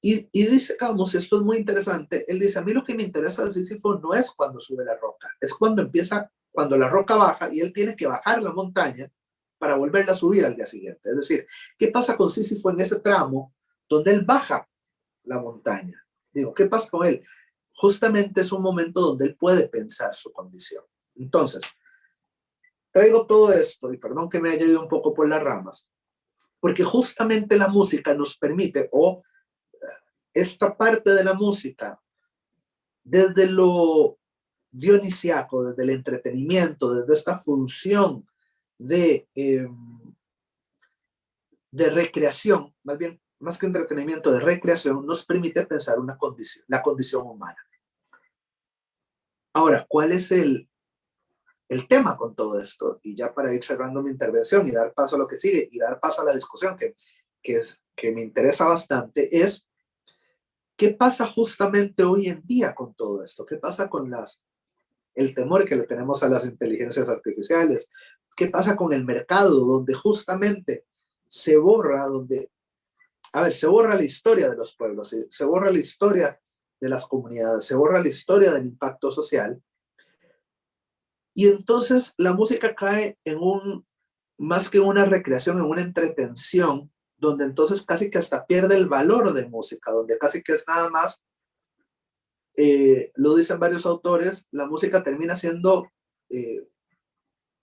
Y dice Camus, esto es muy interesante, él dice, a mí lo que me interesa de Sísifo no es cuando sube la roca, es cuando empieza, cuando la roca baja y él tiene que bajar la montaña para volverla a subir al día siguiente. Es decir, ¿qué pasa con Sísifo en ese tramo donde él baja la montaña? Digo, ¿qué pasa con él? Justamente es un momento donde él puede pensar su condición. Entonces, traigo todo esto, y perdón que me haya ido un poco por las ramas, porque justamente la música nos permite, o esta parte de la música, desde lo dionisiaco, desde el entretenimiento, desde esta función de recreación, más bien, más que entretenimiento, de recreación, nos permite pensar una condición, la condición humana. Ahora, ¿cuál es el tema con todo esto? Y ya para ir cerrando mi intervención y dar paso a lo que sigue y dar paso a la discusión que me interesa bastante, es ¿qué pasa justamente hoy en día con todo esto? ¿Qué pasa con el temor que le tenemos a las inteligencias artificiales? ¿Qué pasa con el mercado donde justamente se borra, se borra la historia de los pueblos, se borra la historia de las comunidades, se borra la historia del impacto social? Y entonces la música cae en más que una recreación, en una entretención, donde entonces casi que hasta pierde el valor de música, donde casi que es nada más, lo dicen varios autores, la música termina siendo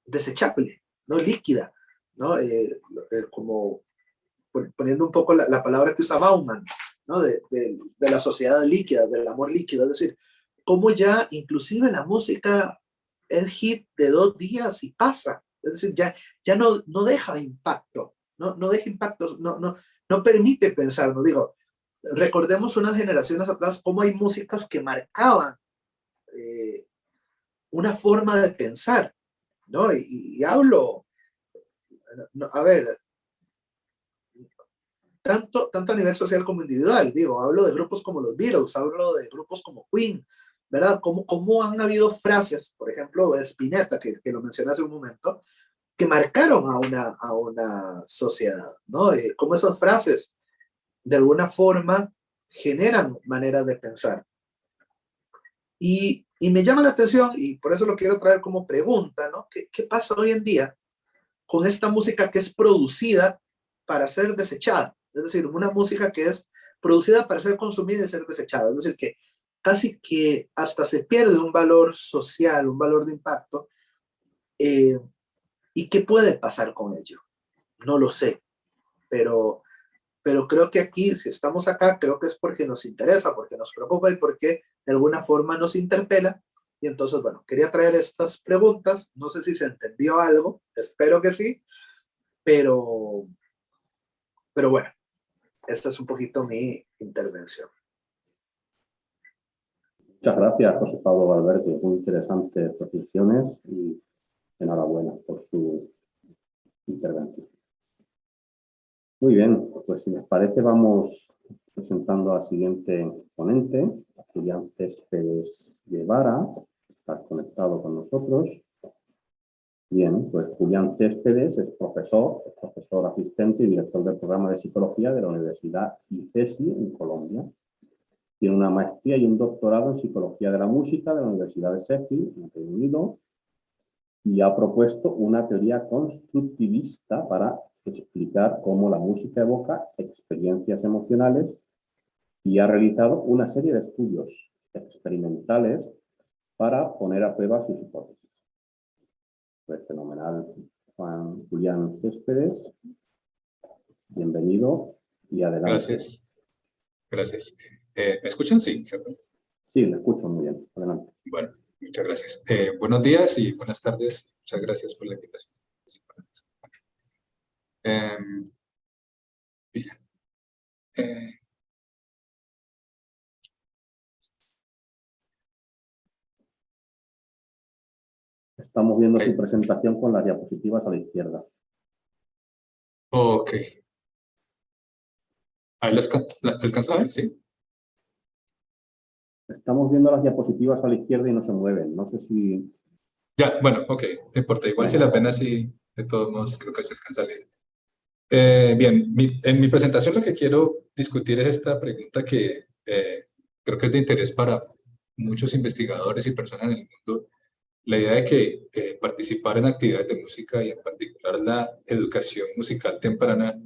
desechable, ¿no? Líquida, ¿no? Como poniendo un poco la palabra que usa Bauman, ¿no? De la sociedad líquida, del amor líquido, es decir, como ya inclusive la música es hit de 2 días y pasa, es decir, ya no deja impacto, no deja impacto, no permite pensar, no digo, recordemos unas generaciones atrás cómo hay músicas que marcaban una forma de pensar, ¿no? Y hablo, a ver, tanto a nivel social como individual, digo, hablo de grupos como los Beatles, hablo de grupos como Queen, ¿verdad? Cómo han habido frases, por ejemplo, de Spinetta, que lo mencioné hace un momento, que marcaron a una sociedad, ¿no? Cómo esas frases, de alguna forma, generan maneras de pensar. Y me llama la atención, y por eso lo quiero traer como pregunta, ¿no? ¿Qué pasa hoy en día con esta música que es producida para ser desechada? Es decir, una música que es producida para ser consumida y ser desechada. Es decir, que casi que hasta se pierde un valor social, un valor de impacto. ¿Y qué puede pasar con ello? No lo sé, pero creo que aquí, si estamos acá, creo que es porque nos interesa, porque nos preocupa y porque de alguna forma nos interpela. Y entonces, bueno, quería traer estas preguntas. No sé si se entendió algo, espero que sí, pero bueno, esta es un poquito mi intervención. Muchas gracias, José Pablo Valverde. Muy interesantes reflexiones y enhorabuena por su intervención. Muy bien, pues si les parece vamos presentando al siguiente ponente, Julián Céspedes Guevara, que está conectado con nosotros. Bien, pues Julián Céspedes es profesor asistente y director del programa de psicología de la Universidad ICESI en Colombia. Tiene una maestría y un doctorado en psicología de la música de la Universidad de Sheffield, en el Reino Unido, y ha propuesto una teoría constructivista para explicar cómo la música evoca experiencias emocionales y ha realizado una serie de estudios experimentales para poner a prueba sus hipótesis. Pues fenomenal, Julián Céspedes. Bienvenido y adelante. Gracias. ¿Me escuchan? Sí, ¿cierto? Sí, le escucho muy bien. Adelante. Bueno, muchas gracias. Buenos días y buenas tardes. Muchas gracias por la invitación. Bien. Estamos viendo su presentación con las diapositivas a la izquierda. Ok. Ahí lo alcanza a ver, ¿sí? Estamos viendo las diapositivas a la izquierda y no se mueven. No sé si... Ya, bueno, ok, no importa. Igual si Venga. las ven así, de todos modos, creo que se alcanza a leer. Bien, en mi presentación lo que quiero discutir es esta pregunta que creo que es de interés para muchos investigadores y personas en el mundo. La idea de que participar en actividades de música y en particular la educación musical temprana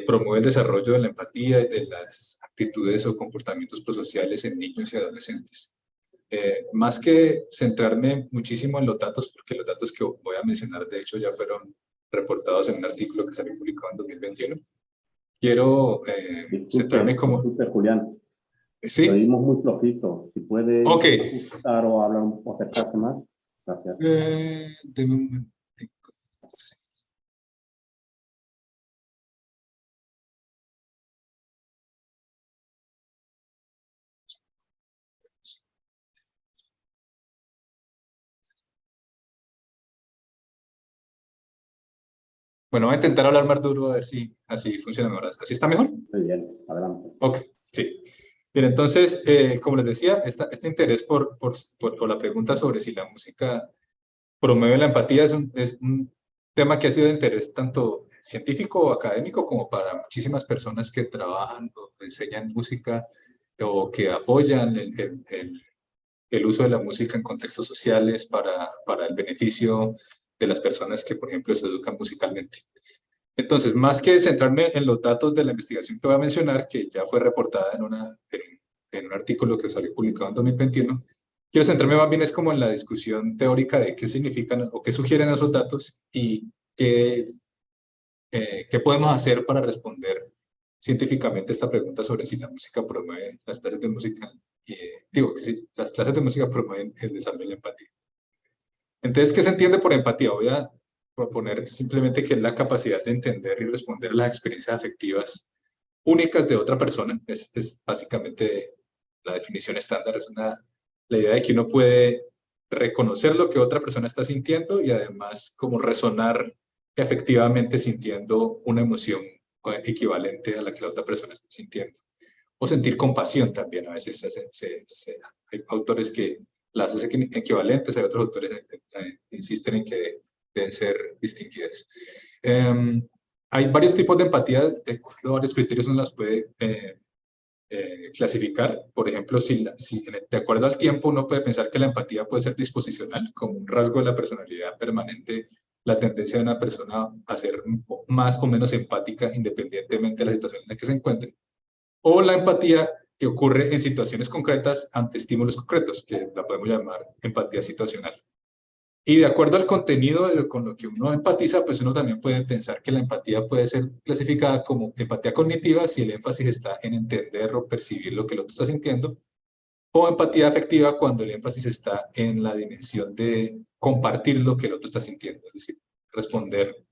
promueve el desarrollo de la empatía y de las actitudes o comportamientos prosociales en niños y adolescentes. Más que centrarme muchísimo en los datos, porque los datos que voy a mencionar de hecho ya fueron reportados en un artículo que salió publicado en 2021, quiero centrarme como... Disculpe, Julián. Lo ¿Sí? oímos muy flojito. Si puede Ok. ajustar o hablar o acercarse más. Gracias. Deme un momentico. Bueno, voy a intentar hablar más duro a ver si así funciona mejor. ¿Así está mejor? Muy bien, adelante. Ok, sí. Bien, entonces, como les decía, este interés por la pregunta sobre si la música promueve la empatía es un tema que ha sido de interés tanto científico o académico como para muchísimas personas que trabajan o enseñan música o que apoyan el uso de la música en contextos sociales para el beneficio de las personas que, por ejemplo, se educan musicalmente. Entonces, más que centrarme en los datos de la investigación que voy a mencionar, que ya fue reportada en un artículo que salió publicado en 2021, quiero centrarme más bien es como en la discusión teórica de qué significan o qué sugieren esos datos y qué podemos hacer para responder científicamente esta pregunta sobre si la música promueve las clases de música, digo, que si las clases de música promueven el desarrollo de la empatía. Entonces, ¿qué se entiende por empatía? Voy a proponer simplemente que es la capacidad de entender y responder a las experiencias afectivas únicas de otra persona. Es básicamente la definición estándar, es la idea de que uno puede reconocer lo que otra persona está sintiendo y además como resonar efectivamente sintiendo una emoción equivalente a la que la otra persona está sintiendo. O sentir compasión también, a veces hay autores que las hacen equivalentes, hay otros autores que insisten en que deben ser distinguidas. Hay varios tipos de empatía, de varios criterios uno las puede clasificar. Por ejemplo, de acuerdo al tiempo uno puede pensar que la empatía puede ser disposicional, como un rasgo de la personalidad permanente, la tendencia de una persona a ser más o menos empática independientemente de la situación en la que se encuentre. O la empatía que ocurre en situaciones concretas ante estímulos concretos, que la podemos llamar empatía situacional. Y de acuerdo al contenido con lo que uno empatiza, pues uno también puede pensar que la empatía puede ser clasificada como empatía cognitiva si el énfasis está en entender o percibir lo que el otro está sintiendo, o empatía afectiva cuando el énfasis está en la dimensión de compartir lo que el otro está sintiendo, es decir, responder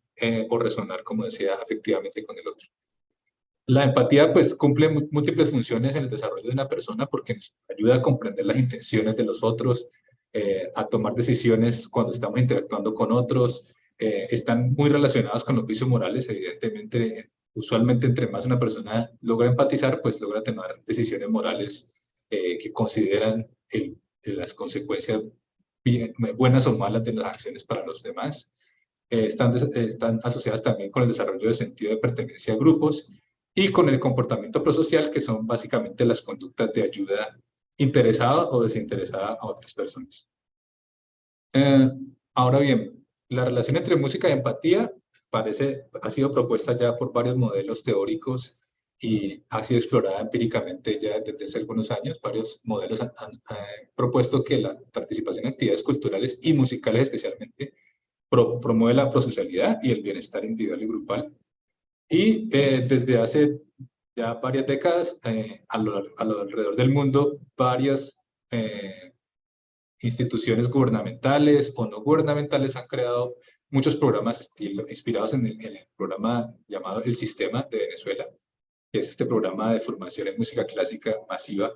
o resonar, como decía, afectivamente con el otro. La empatía pues cumple múltiples funciones en el desarrollo de una persona porque nos ayuda a comprender las intenciones de los otros, a tomar decisiones cuando estamos interactuando con otros, están muy relacionadas con los juicios morales, evidentemente, usualmente entre más una persona logra empatizar, pues logra tomar decisiones morales que consideran las consecuencias buenas o malas de las acciones para los demás. Están asociadas también con el desarrollo de sentido de pertenencia a grupos y con el comportamiento prosocial, que son básicamente las conductas de ayuda interesada o desinteresada a otras personas. Ahora bien, la relación entre música y empatía ha sido propuesta ya por varios modelos teóricos y ha sido explorada empíricamente ya desde hace algunos años. Varios modelos han propuesto que la participación en actividades culturales y musicales especialmente promueve la prosocialidad y el bienestar individual y grupal. Y desde hace ya varias décadas, alrededor del mundo, varias instituciones gubernamentales o no gubernamentales han creado muchos programas inspirados en el programa llamado El Sistema de Venezuela, que es este programa de formación en música clásica masiva,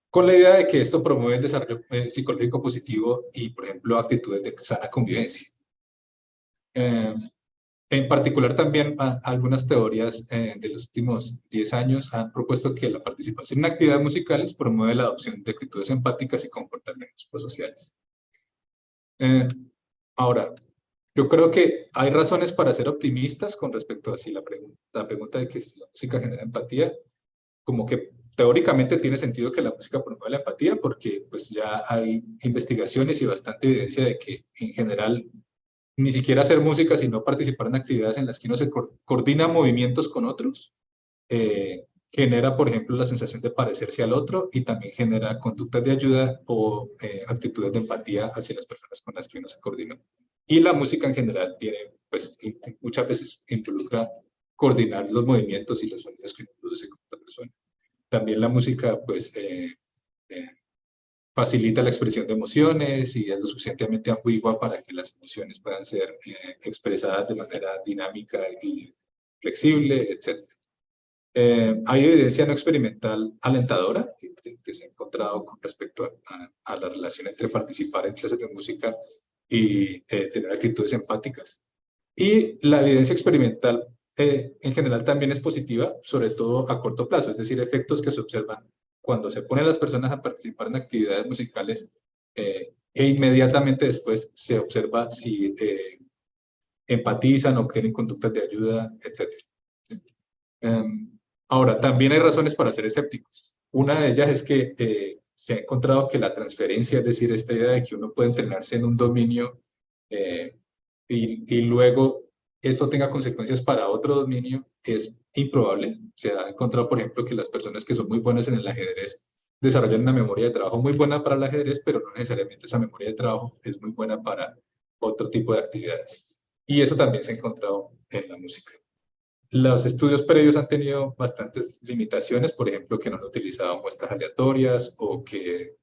con la idea de que esto promueve el desarrollo psicológico positivo y, por ejemplo, actitudes de sana convivencia. En particular también algunas teorías de los últimos 10 años han propuesto que la participación en actividades musicales promueve la adopción de actitudes empáticas y comportamientos prosociales. Ahora, yo creo que hay razones para ser optimistas con respecto a si la pregunta de que si la música genera empatía, como que teóricamente tiene sentido que la música promueva la empatía, porque pues ya hay investigaciones y bastante evidencia de que en general ni siquiera hacer música, sino participar en actividades en las que uno se coordina movimientos con otros, genera, por ejemplo, la sensación de parecerse al otro y también genera conductas de ayuda o actitudes de empatía hacia las personas con las que uno se coordina. Y la música en general tiene, pues, muchas veces involucra coordinar los movimientos y los sonidos que uno produce con otra persona. También la música, pues, facilita la expresión de emociones y es lo suficientemente ambigua para que las emociones puedan ser expresadas de manera dinámica y flexible, etc. Hay evidencia no experimental alentadora que se ha encontrado con respecto a la relación entre participar en clases de música y tener actitudes empáticas. Y la evidencia experimental en general también es positiva, sobre todo a corto plazo, es decir, efectos que se observan cuando se ponen las personas a participar en actividades musicales e inmediatamente después se observa si empatizan o tienen conductas de ayuda, etc. Ahora, también hay razones para ser escépticos. Una de ellas es que se ha encontrado que la transferencia, es decir, esta idea de que uno puede entrenarse en un dominio y luego esto tenga consecuencias para otro dominio, es improbable. Se ha encontrado, por ejemplo, que las personas que son muy buenas en el ajedrez desarrollan una memoria de trabajo muy buena para el ajedrez, pero no necesariamente esa memoria de trabajo es muy buena para otro tipo de actividades. Y eso también se ha encontrado en la música. Los estudios previos han tenido bastantes limitaciones, por ejemplo, que no han utilizado muestras aleatorias o que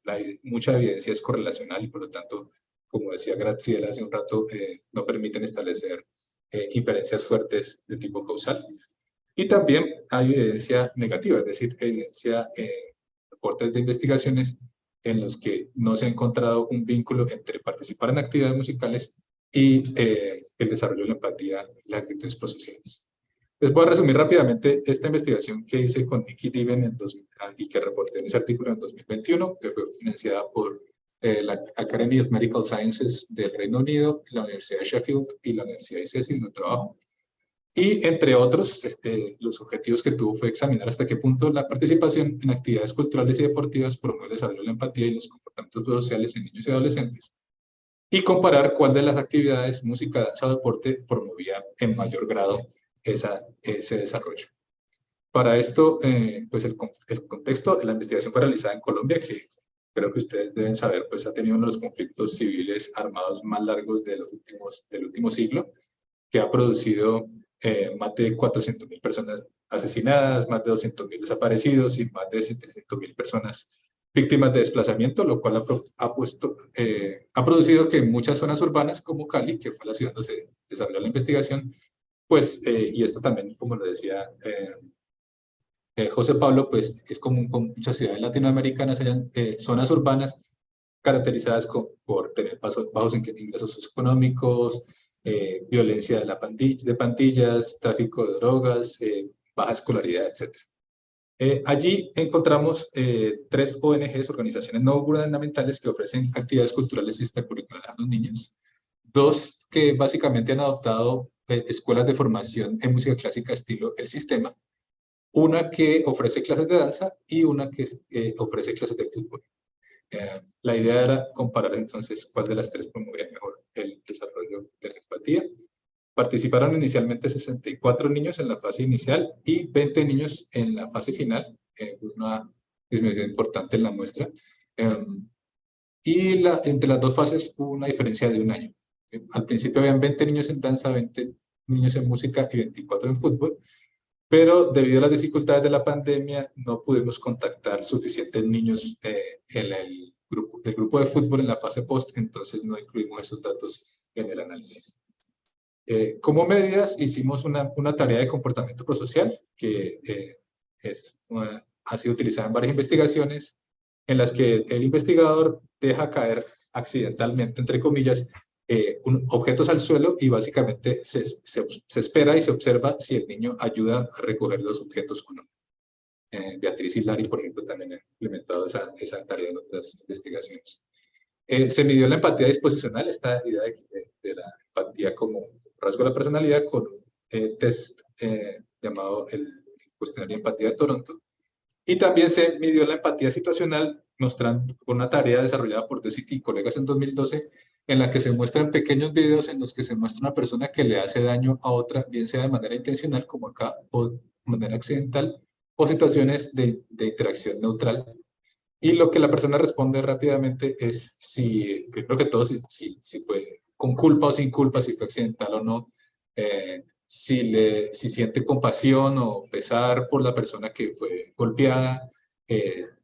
mucha evidencia es correlacional y por lo tanto, como decía Graziella hace un rato, no permiten establecer inferencias fuertes de tipo causal. Y también hay evidencia negativa, es decir, evidencia reportes de investigaciones en los que no se ha encontrado un vínculo entre participar en actividades musicales y el desarrollo de la empatía y las actitudes prosociales. Les voy a resumir rápidamente esta investigación que hice con Nikki Diven y que reporté en ese artículo en 2021, que fue financiada por la Academy of Medical Sciences del Reino Unido, la Universidad de Sheffield y la Universidad de Cecil, donde trabajo. Y entre otros, los objetivos que tuvo fue examinar hasta qué punto la participación en actividades culturales y deportivas promueve el desarrollo de la empatía y los comportamientos sociales en niños y adolescentes, y comparar cuál de las actividades, música, danza o deporte, promovía en mayor grado ese desarrollo. Para esto, pues el contexto de la investigación fue realizada en Colombia, que creo que ustedes deben saber, pues ha tenido uno de los conflictos civiles armados más largos del último siglo, que ha producido más de 400.000 personas asesinadas, más de 200.000 desaparecidos y más de 700.000 personas víctimas de desplazamiento, lo cual ha producido que en muchas zonas urbanas como Cali, que fue la ciudad donde se desarrolló la investigación, pues, y esto también, como lo decía José Pablo, pues es común con muchas ciudades latinoamericanas, hayan zonas urbanas caracterizadas por tener bajos ingresos socioeconómicos, violencia de pandillas, tráfico de drogas, baja escolaridad, etc. Allí encontramos 3 ONGs, organizaciones no gubernamentales, que ofrecen actividades culturales y extracurriculares a los niños. 2 que básicamente han adoptado escuelas de formación en música clásica estilo El Sistema. Una que ofrece clases de danza y una que ofrece clases de fútbol. La idea era comparar entonces cuál de las 3 promovía mejor el desarrollo de la empatía. Participaron inicialmente 64 niños en la fase inicial y 20 niños en la fase final, una disminución importante en la muestra. Y entre las 2 fases hubo una diferencia de 1 año. Al principio habían 20 niños en danza, 20 niños en música y 24 en fútbol, pero debido a las dificultades de la pandemia no pudimos contactar suficientes niños del grupo de fútbol en la fase post, entonces no incluimos esos datos en el análisis. Como medidas hicimos una tarea de comportamiento prosocial que ha sido utilizada en varias investigaciones en las que el investigador deja caer accidentalmente, entre comillas, objetos al suelo y básicamente se espera y se observa si el niño ayuda a recoger los objetos o no. Beatriz y Lari, por ejemplo, también han implementado esa tarea en otras investigaciones. Se midió la empatía disposicional, esta idea de la empatía como rasgo de la personalidad, con un test llamado el cuestionario de empatía de Toronto. Y también se midió la empatía situacional, mostrando una tarea desarrollada por DeCity y colegas en 2012, en la que se muestran pequeños videos en los que se muestra una persona que le hace daño a otra, bien sea de manera intencional, como acá, o de manera accidental, o situaciones de interacción neutral. Y lo que la persona responde rápidamente es si, primero que todo, si fue con culpa o sin culpa, si fue accidental o no, si siente compasión o pesar por la persona que fue golpeada,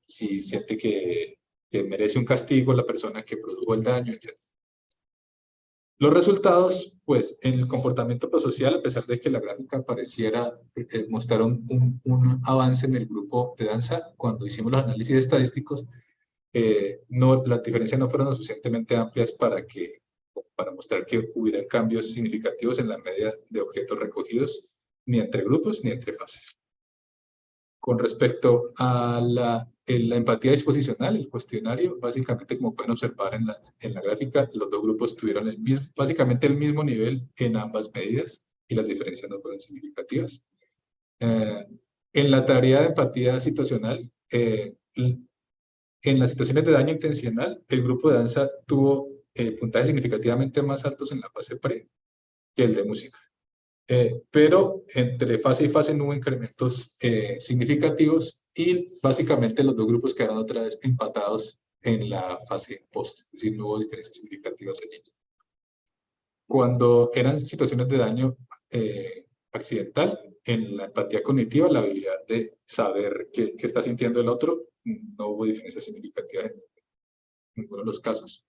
si siente que merece un castigo la persona que produjo el daño, etc. Los resultados, pues, en el comportamiento prosocial, a pesar de que la gráfica pareciera mostrar un avance en el grupo de danza, cuando hicimos los análisis estadísticos, las diferencias no fueron lo suficientemente amplias para mostrar que hubiera cambios significativos en la media de objetos recogidos, ni entre grupos ni entre fases. Con respecto a la empatía disposicional, el cuestionario, básicamente como pueden observar en la gráfica, los dos grupos tuvieron básicamente el mismo nivel en ambas medidas y las diferencias no fueron significativas. En la tarea de empatía situacional, en las situaciones de daño intencional, el grupo de danza tuvo puntajes significativamente más altos en la fase pre que el de música. Pero entre fase y fase no hubo incrementos significativos y básicamente los dos grupos quedaron otra vez empatados en la fase post, es decir, no hubo diferencias significativas allí. Cuando eran situaciones de daño accidental, en la empatía cognitiva, la habilidad de saber qué está sintiendo el otro, no hubo diferencias significativas en ninguno de los casos.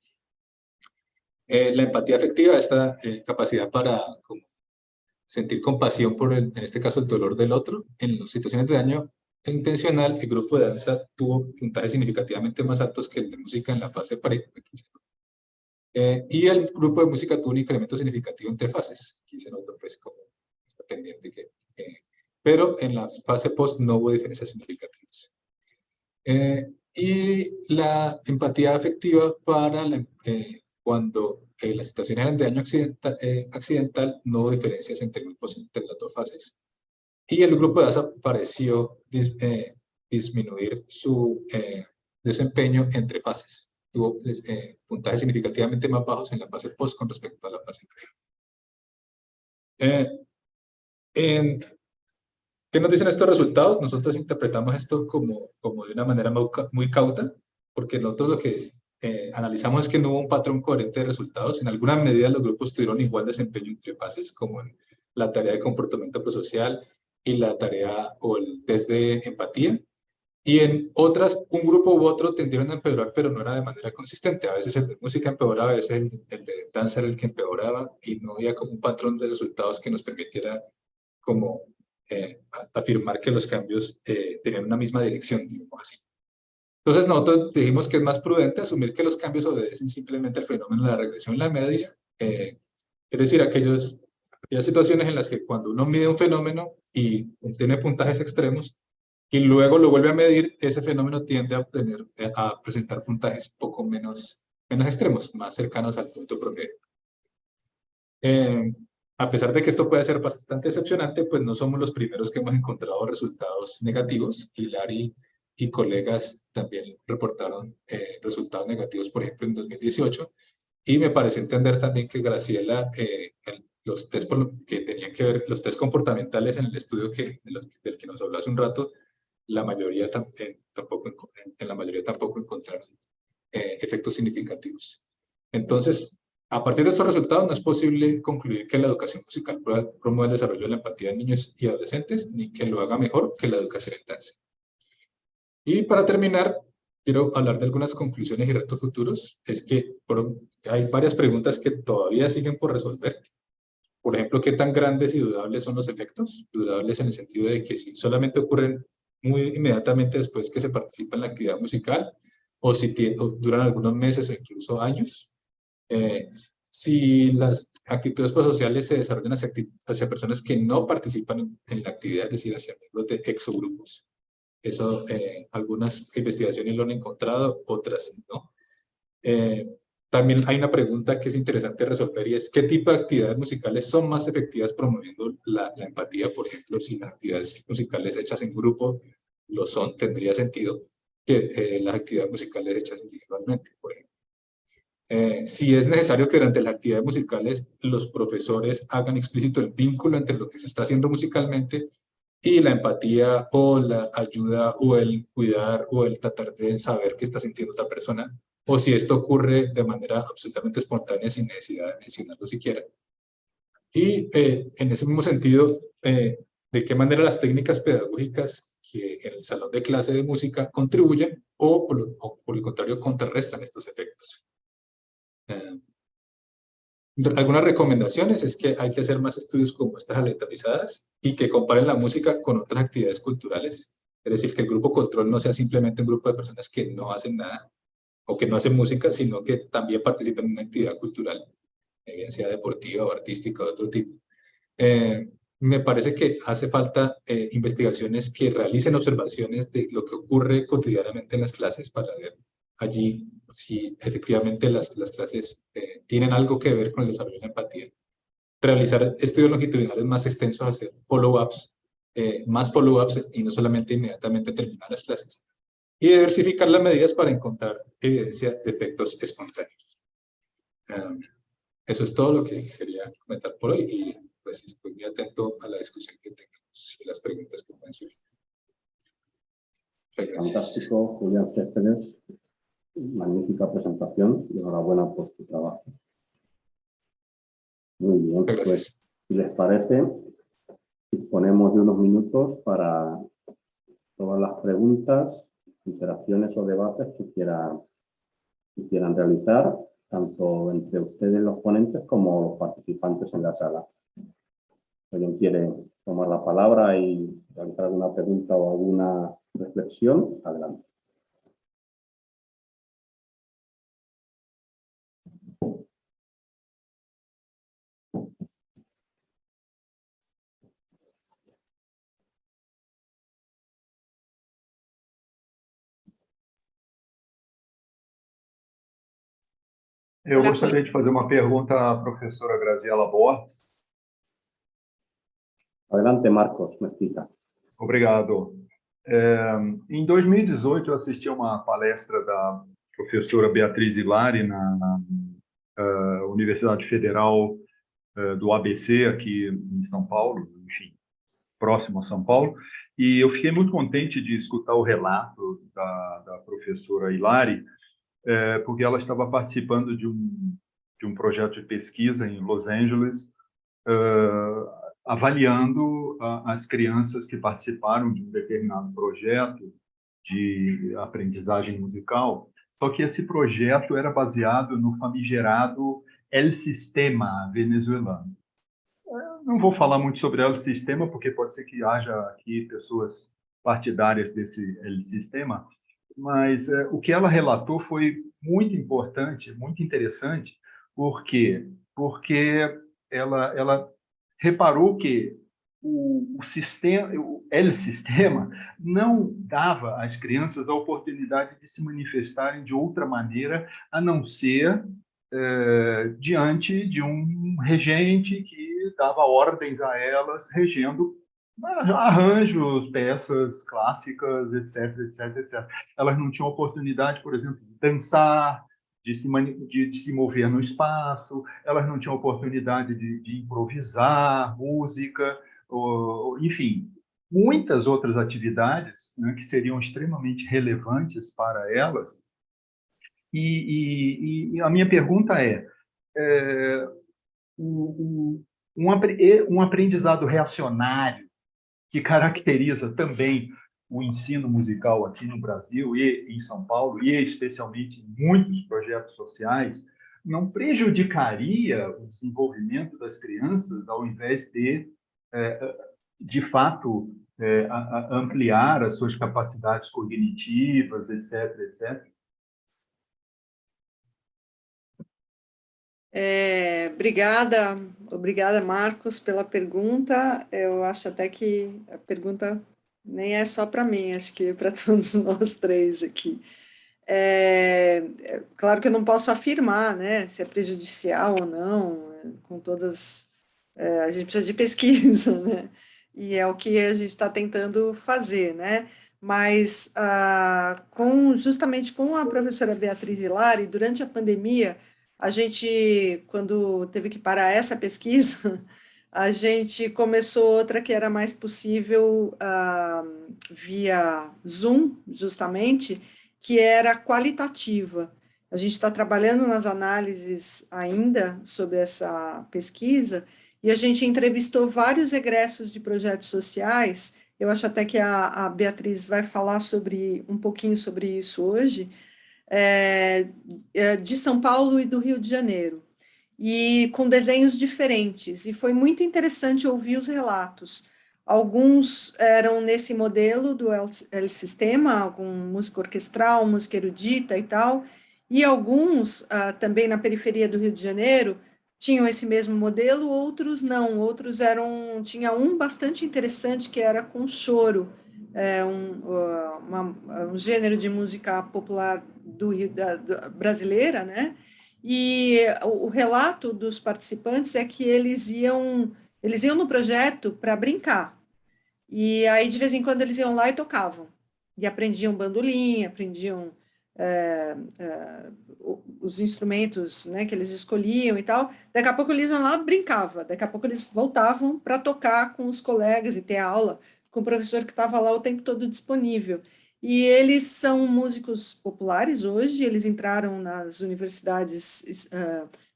La empatía afectiva, esta capacidad para sentir compasión por, en este caso, el dolor del otro, en las situaciones de daño intencional, el grupo de danza tuvo puntajes significativamente más altos que el de música en la fase pre. Y el grupo de música tuvo un incremento significativo entre fases. Aquí se nota pues como está pendiente pero en la fase post no hubo diferencias significativas. Y la empatía afectiva para cuando las situaciones eran de daño accidental, no hubo diferencias entre grupos entre las dos fases. Y el grupo de danza pareció disminuir su desempeño entre fases. Tuvo puntajes significativamente más bajos en la fase post con respecto a la fase pre. ¿Qué nos dicen estos resultados? Nosotros interpretamos esto como de una manera muy cauta, porque nosotros lo que analizamos es que no hubo un patrón coherente de resultados. En alguna medida los grupos tuvieron igual desempeño entre fases, como en la tarea de comportamiento prosocial y la tarea o el test de empatía. Y en otras, un grupo u otro tendieron a empeorar, pero no era de manera consistente. A veces el de música empeoraba, a veces el de danza era el que empeoraba, y no había como un patrón de resultados que nos permitiera como afirmar que los cambios tenían una misma dirección, digamos así. Entonces nosotros dijimos que es más prudente asumir que los cambios obedecen simplemente al fenómeno de la regresión en la media, es decir, aquellas situaciones en las que cuando uno mide un fenómeno y obtiene puntajes extremos y luego lo vuelve a medir, ese fenómeno tiende a presentar puntajes un poco menos extremos, más cercanos al punto promedio. A pesar de que esto puede ser bastante decepcionante, pues no somos los primeros que hemos encontrado resultados negativos. Hilary y colegas también reportaron resultados negativos, por ejemplo, en 2018. Y me parece entender también que Graciela, los test que tenían que ver, los test comportamentales en el estudio del que nos habló hace un rato, en la mayoría tampoco encontraron efectos significativos. Entonces, a partir de estos resultados, no es posible concluir que la educación musical promueve el desarrollo de la empatía de niños y adolescentes, ni que lo haga mejor que la educación en danza. Y para terminar, quiero hablar de algunas conclusiones y retos futuros. Es que hay varias preguntas que todavía siguen por resolver. Por ejemplo, ¿qué tan grandes y durables son los efectos? Durables en el sentido de que si solamente ocurren muy inmediatamente después que se participa en la actividad musical, o si duran algunos meses o incluso años. si las actitudes prosociales se desarrollan hacia personas que no participan en la actividad, es decir, hacia miembros de exogrupos. Eso, algunas investigaciones lo han encontrado, otras no. También hay una pregunta que es interesante resolver y es ¿qué tipo de actividades musicales son más efectivas promoviendo la empatía? Por ejemplo, si las actividades musicales hechas en grupo lo son, tendría sentido que las actividades musicales hechas individualmente, por ejemplo. Si es necesario que durante las actividades musicales los profesores hagan explícito el vínculo entre lo que se está haciendo musicalmente y la empatía o la ayuda o el cuidar o el tratar de saber qué está sintiendo otra persona, o si esto ocurre de manera absolutamente espontánea sin necesidad de mencionarlo siquiera. Y en ese mismo sentido, ¿de qué manera las técnicas pedagógicas que en el salón de clase de música contribuyen o por el contrario contrarrestan estos efectos? Algunas recomendaciones es que hay que hacer más estudios como estas aleatorizadas y que comparen la música con otras actividades culturales. Es decir, que el grupo control no sea simplemente un grupo de personas que no hacen nada o que no hacen música, sino que también participan en una actividad cultural, bien sea deportiva o artística o de otro tipo. Me parece que hace falta investigaciones que realicen observaciones de lo que ocurre cotidianamente en las clases para ver allí si efectivamente las clases tienen algo que ver con el desarrollo de la empatía. Realizar estudios longitudinales más extensos, hacer follow-ups, más follow-ups y no solamente inmediatamente terminar las clases. Y diversificar las medidas para encontrar evidencia de efectos espontáneos. Eso es todo lo que quería comentar por hoy y pues estoy muy atento a la discusión que tengamos y las preguntas que puedan surgir. Fantástico, Julián Céspedes. Magnífica presentación y enhorabuena por tu trabajo. Muy bien, pues si les parece, disponemos de unos minutos para todas las preguntas, interacciones o debates que quieran realizar, tanto entre ustedes los ponentes como los participantes en la sala. Si alguien quiere tomar la palabra y realizar alguna pregunta o alguna reflexión, adelante. Eu gostaria de fazer uma pergunta à professora Graziela Borges. Adelante, Marcos Mesquita. Obrigado. Em 2018, eu assisti a uma palestra da professora Beatriz Hilari na Universidade Federal do ABC, aqui em São Paulo, enfim, próximo a São Paulo, e eu fiquei muito contente de escutar o relato da professora Hilari, porque ela estava participando de um projeto de pesquisa em Los Angeles, avaliando as crianças que participaram de um determinado projeto de aprendizagem musical, só que esse projeto era baseado no famigerado El Sistema venezuelano. Não vou falar muito sobre El Sistema, porque pode ser que haja aqui pessoas partidárias desse El Sistema, mas o que ela relatou foi muito importante, muito interessante, porque ela reparou que o El Sistema não dava às crianças a oportunidade de se manifestarem de outra maneira, a não ser diante de um regente que dava ordens a elas, regendo arranjos, peças clássicas, etc, etc, etc. Elas não tinham oportunidade, por exemplo, de dançar, de se mover no espaço, elas não tinham oportunidade de improvisar música, enfim, muitas outras atividades, né, que seriam extremamente relevantes para elas. E a minha pergunta é um aprendizado reacionário que caracteriza também o ensino musical aqui no Brasil e em São Paulo, e especialmente em muitos projetos sociais, não prejudicaria o desenvolvimento das crianças ao invés de fato, ampliar as suas capacidades cognitivas, etc, etc? Obrigada, Marcos, pela pergunta. Eu acho até que a pergunta nem é só para mim, acho que é para todos nós três aqui. Claro que eu não posso afirmar, né, se é prejudicial ou não, com todas. A gente precisa de pesquisa, né? E é o que a gente está tentando fazer, né? Mas justamente com a professora Beatriz Hilari, durante a pandemia, a gente, quando teve que parar essa pesquisa, a gente começou outra que era mais possível via Zoom, justamente, que era qualitativa. A gente está trabalhando nas análises ainda sobre essa pesquisa e a gente entrevistou vários egressos de projetos sociais. Eu acho até que a Beatriz vai falar um pouquinho sobre isso hoje, de São Paulo e do Rio de Janeiro, e com desenhos diferentes, e foi muito interessante ouvir os relatos. Alguns eram nesse modelo do El Sistema, com música orquestral, música erudita e tal, e alguns, também na periferia do Rio de Janeiro, tinham esse mesmo modelo, outros não, tinha um bastante interessante que era com choro, um gênero de música popular do Rio, brasileira, né? E o relato dos participantes é que eles iam no projeto para brincar. E aí, de vez em quando, eles iam lá e tocavam. E aprendiam bandolim, aprendiam os instrumentos, né, que eles escolhiam e tal. Daqui a pouco eles iam lá e brincavam. Daqui a pouco eles voltavam para tocar com os colegas e ter aula com o professor que estava lá o tempo todo disponível. E eles são músicos populares hoje, eles entraram nas universidades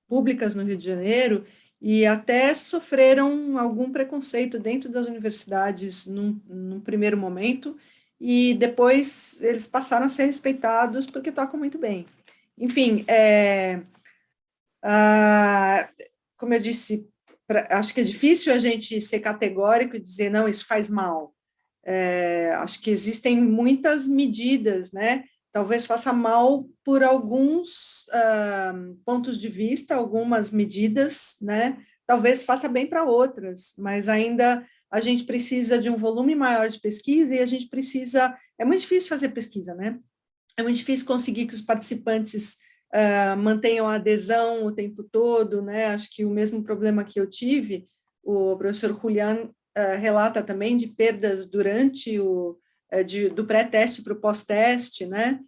públicas no Rio de Janeiro e até sofreram algum preconceito dentro das universidades num primeiro momento, e depois eles passaram a ser respeitados porque tocam muito bem. Enfim, como eu disse, acho que é difícil a gente ser categórico e dizer, não, isso faz mal. Acho que existem muitas medidas, né? Talvez faça mal por alguns pontos de vista, algumas medidas, né? Talvez faça bem para outras, mas ainda a gente precisa de um volume maior de pesquisa e a gente precisa. É muito difícil fazer pesquisa, né? É muito difícil conseguir que os participantes mantenham a adesão o tempo todo, né? Acho que o mesmo problema que eu tive, o professor Julián relata também de perdas durante do pré-teste para o pós-teste, né?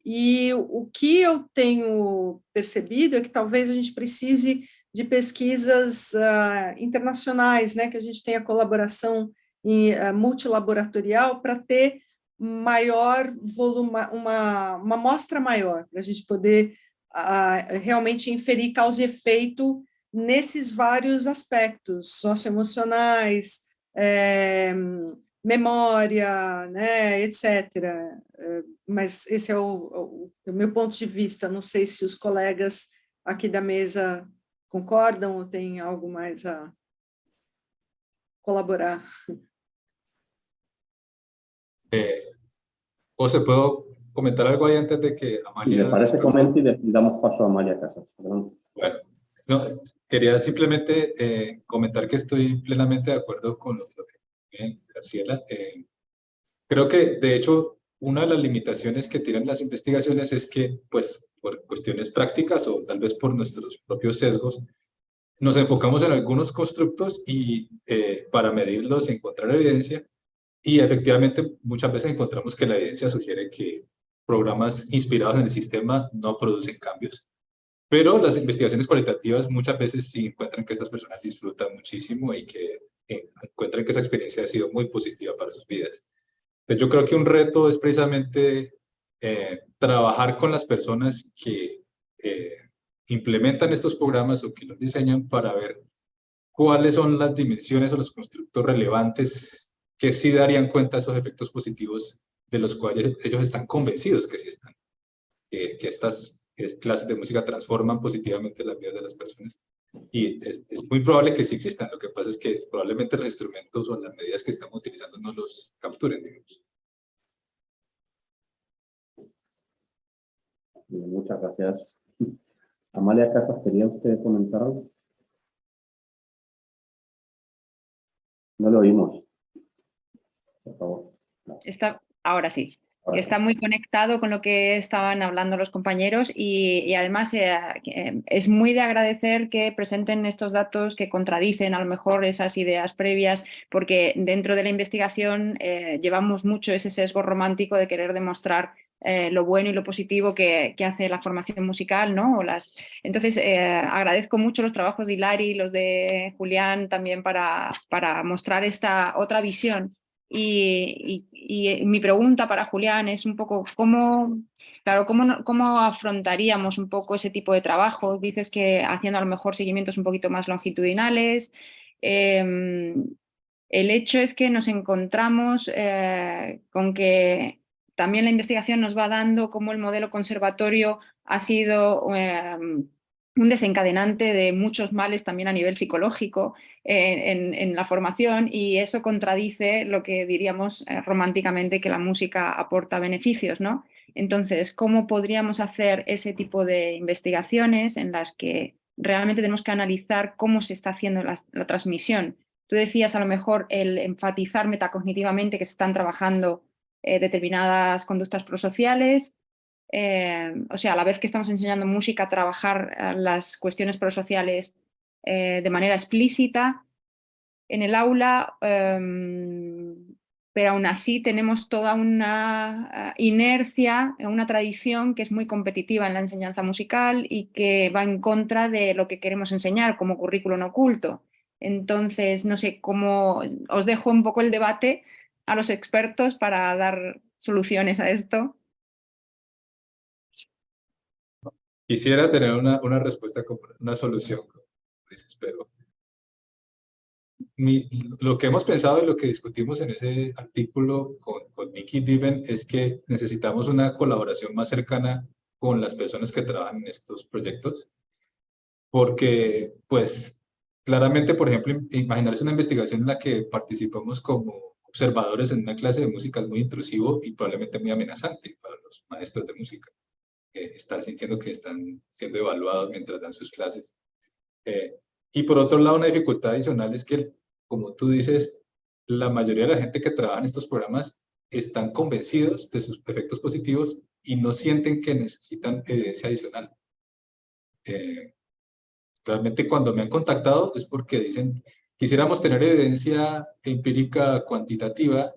E o que eu tenho percebido é que talvez a gente precise de pesquisas internacionais, né? Que a gente tenha colaboração multilaboratorial para ter maior volume, uma amostra maior, para a gente poder realmente inferir causa e efeito nesses vários aspectos socioemocionais, memória, né, etc. Mas esse é o meu ponto de vista. Não sei se os colegas aqui da mesa concordam ou têm algo mais a colaborar. José, ¿puedo comentar algo ahí antes de que Y Amalia... me parece comento y damos paso a Amalia Casas. Perdón. Bueno, no, quería simplemente comentar que estoy plenamente de acuerdo con lo que Graciela. Creo que, de hecho, una de las limitaciones que tienen las investigaciones es que, pues, por cuestiones prácticas o tal vez por nuestros propios sesgos, nos enfocamos en algunos constructos y para medirlos y encontrar evidencia, y efectivamente muchas veces encontramos que la evidencia sugiere que programas inspirados en el sistema no producen cambios, pero las investigaciones cualitativas muchas veces sí encuentran que estas personas disfrutan muchísimo y que encuentran que esa experiencia ha sido muy positiva para sus vidas. Entonces yo creo que un reto es precisamente trabajar con las personas que implementan estos programas o que los diseñan para ver cuáles son las dimensiones o los constructos relevantes que sí darían cuenta de esos efectos positivos de los cuales ellos están convencidos que sí están, que estas clases de música transforman positivamente las vidas de las personas. Y es muy probable que sí existan, lo que pasa es que probablemente los instrumentos o las medidas que estamos utilizando no los capturen, digamos. Muchas gracias Amalia Casas, ¿quería usted comentar algo? No lo oímos. Por favor. No, Ahora sí. ahora sí. Está muy conectado con lo que estaban hablando los compañeros y además es muy de agradecer que presenten estos datos que contradicen a lo mejor esas ideas previas, porque dentro de la investigación llevamos mucho ese sesgo romántico de querer demostrar lo bueno y lo positivo que hace la formación musical, ¿no? Entonces, agradezco mucho los trabajos de Hilari y los de Julián también para mostrar esta otra visión. Y mi pregunta para Julián es un poco cómo afrontaríamos un poco ese tipo de trabajo. Dices que haciendo a lo mejor seguimientos un poquito más longitudinales. El hecho es que nos encontramos con que también la investigación nos va dando cómo el modelo conservatorio ha sido un desencadenante de muchos males también a nivel psicológico en la formación, y eso contradice lo que diríamos románticamente que la música aporta beneficios, ¿no? Entonces, ¿cómo podríamos hacer ese tipo de investigaciones en las que realmente tenemos que analizar cómo se está haciendo la transmisión? Tú decías a lo mejor el enfatizar metacognitivamente que se están trabajando determinadas conductas prosociales. O sea, a la vez que estamos enseñando música, trabajar las cuestiones prosociales de manera explícita en el aula, pero aún así tenemos toda una inercia, una tradición que es muy competitiva en la enseñanza musical y que va en contra de lo que queremos enseñar como currículum oculto. Entonces, no sé, cómo os dejo un poco el debate a los expertos para dar soluciones a esto. Quisiera tener una respuesta, como una solución, como dices, pero lo que hemos pensado y lo que discutimos en ese artículo con Nikki Diven es que necesitamos una colaboración más cercana con las personas que trabajan en estos proyectos, porque, pues, claramente, por ejemplo, imaginarse una investigación en la que participamos como observadores en una clase de música es muy intrusivo y probablemente muy amenazante para los maestros de música. Estar sintiendo que están siendo evaluados mientras dan sus clases. Y por otro lado, una dificultad adicional es que, como tú dices, la mayoría de la gente que trabaja en estos programas están convencidos de sus efectos positivos y no sienten que necesitan evidencia adicional. Realmente cuando me han contactado es porque dicen, quisiéramos tener evidencia empírica cuantitativa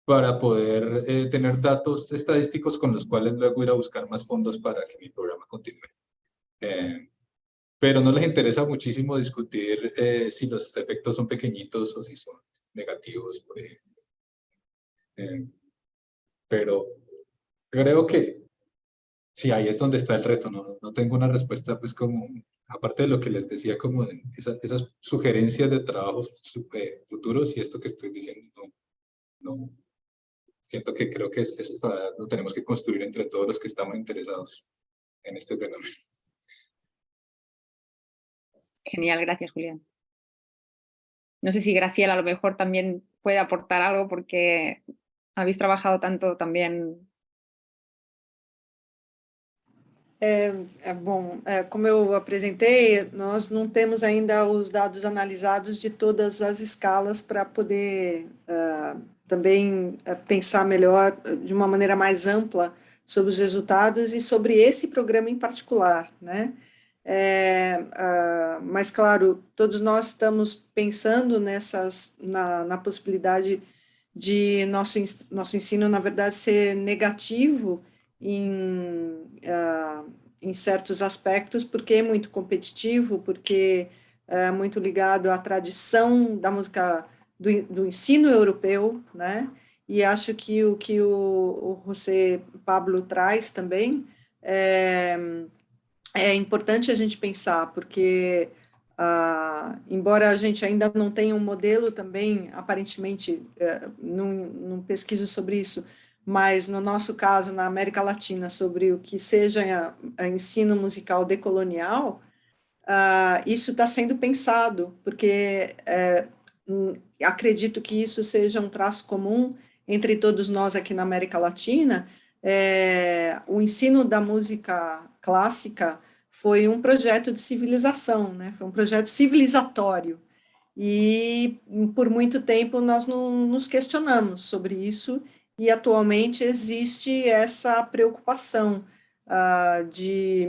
para poder tener datos estadísticos con los cuales luego ir a buscar más fondos para que mi programa continúe. Pero no les interesa muchísimo discutir si los efectos son pequeñitos o si son negativos, por ejemplo. Pero creo que sí, ahí es donde está el reto. No tengo una respuesta, pues, como, aparte de lo que les decía, como de esas sugerencias de trabajos futuros, y esto que estoy diciendo, no. Siento que creo que eso lo tenemos que construir entre todos los que estamos interesados en este fenómeno. Genial, gracias, Julián. No sé si Graciela a lo mejor también puede aportar algo porque habéis trabajado tanto também. Bom, como eu apresentei, nós não temos ainda os dados analisados de todas as escalas para poder também pensar melhor, de uma maneira mais ampla, sobre os resultados e sobre esse programa em particular, né? Mas, claro, todos nós estamos pensando na possibilidade de nosso ensino, na verdade, ser negativo em certos aspectos, porque é muito competitivo, porque é muito ligado à tradição da música do ensino europeu, né? E acho que o que o José Pablo traz também é importante a gente pensar, porque, embora a gente ainda não tenha um modelo também, aparentemente, não pesquiso sobre isso, mas no nosso caso, na América Latina, sobre o que seja ensino musical decolonial, isso está sendo pensado, porque acredito que isso seja um traço comum entre todos nós aqui na América Latina. O ensino da música clássica foi um projeto de civilização, né? Foi um projeto civilizatório. E por muito tempo nós não nos questionamos sobre isso, e atualmente existe essa preocupação de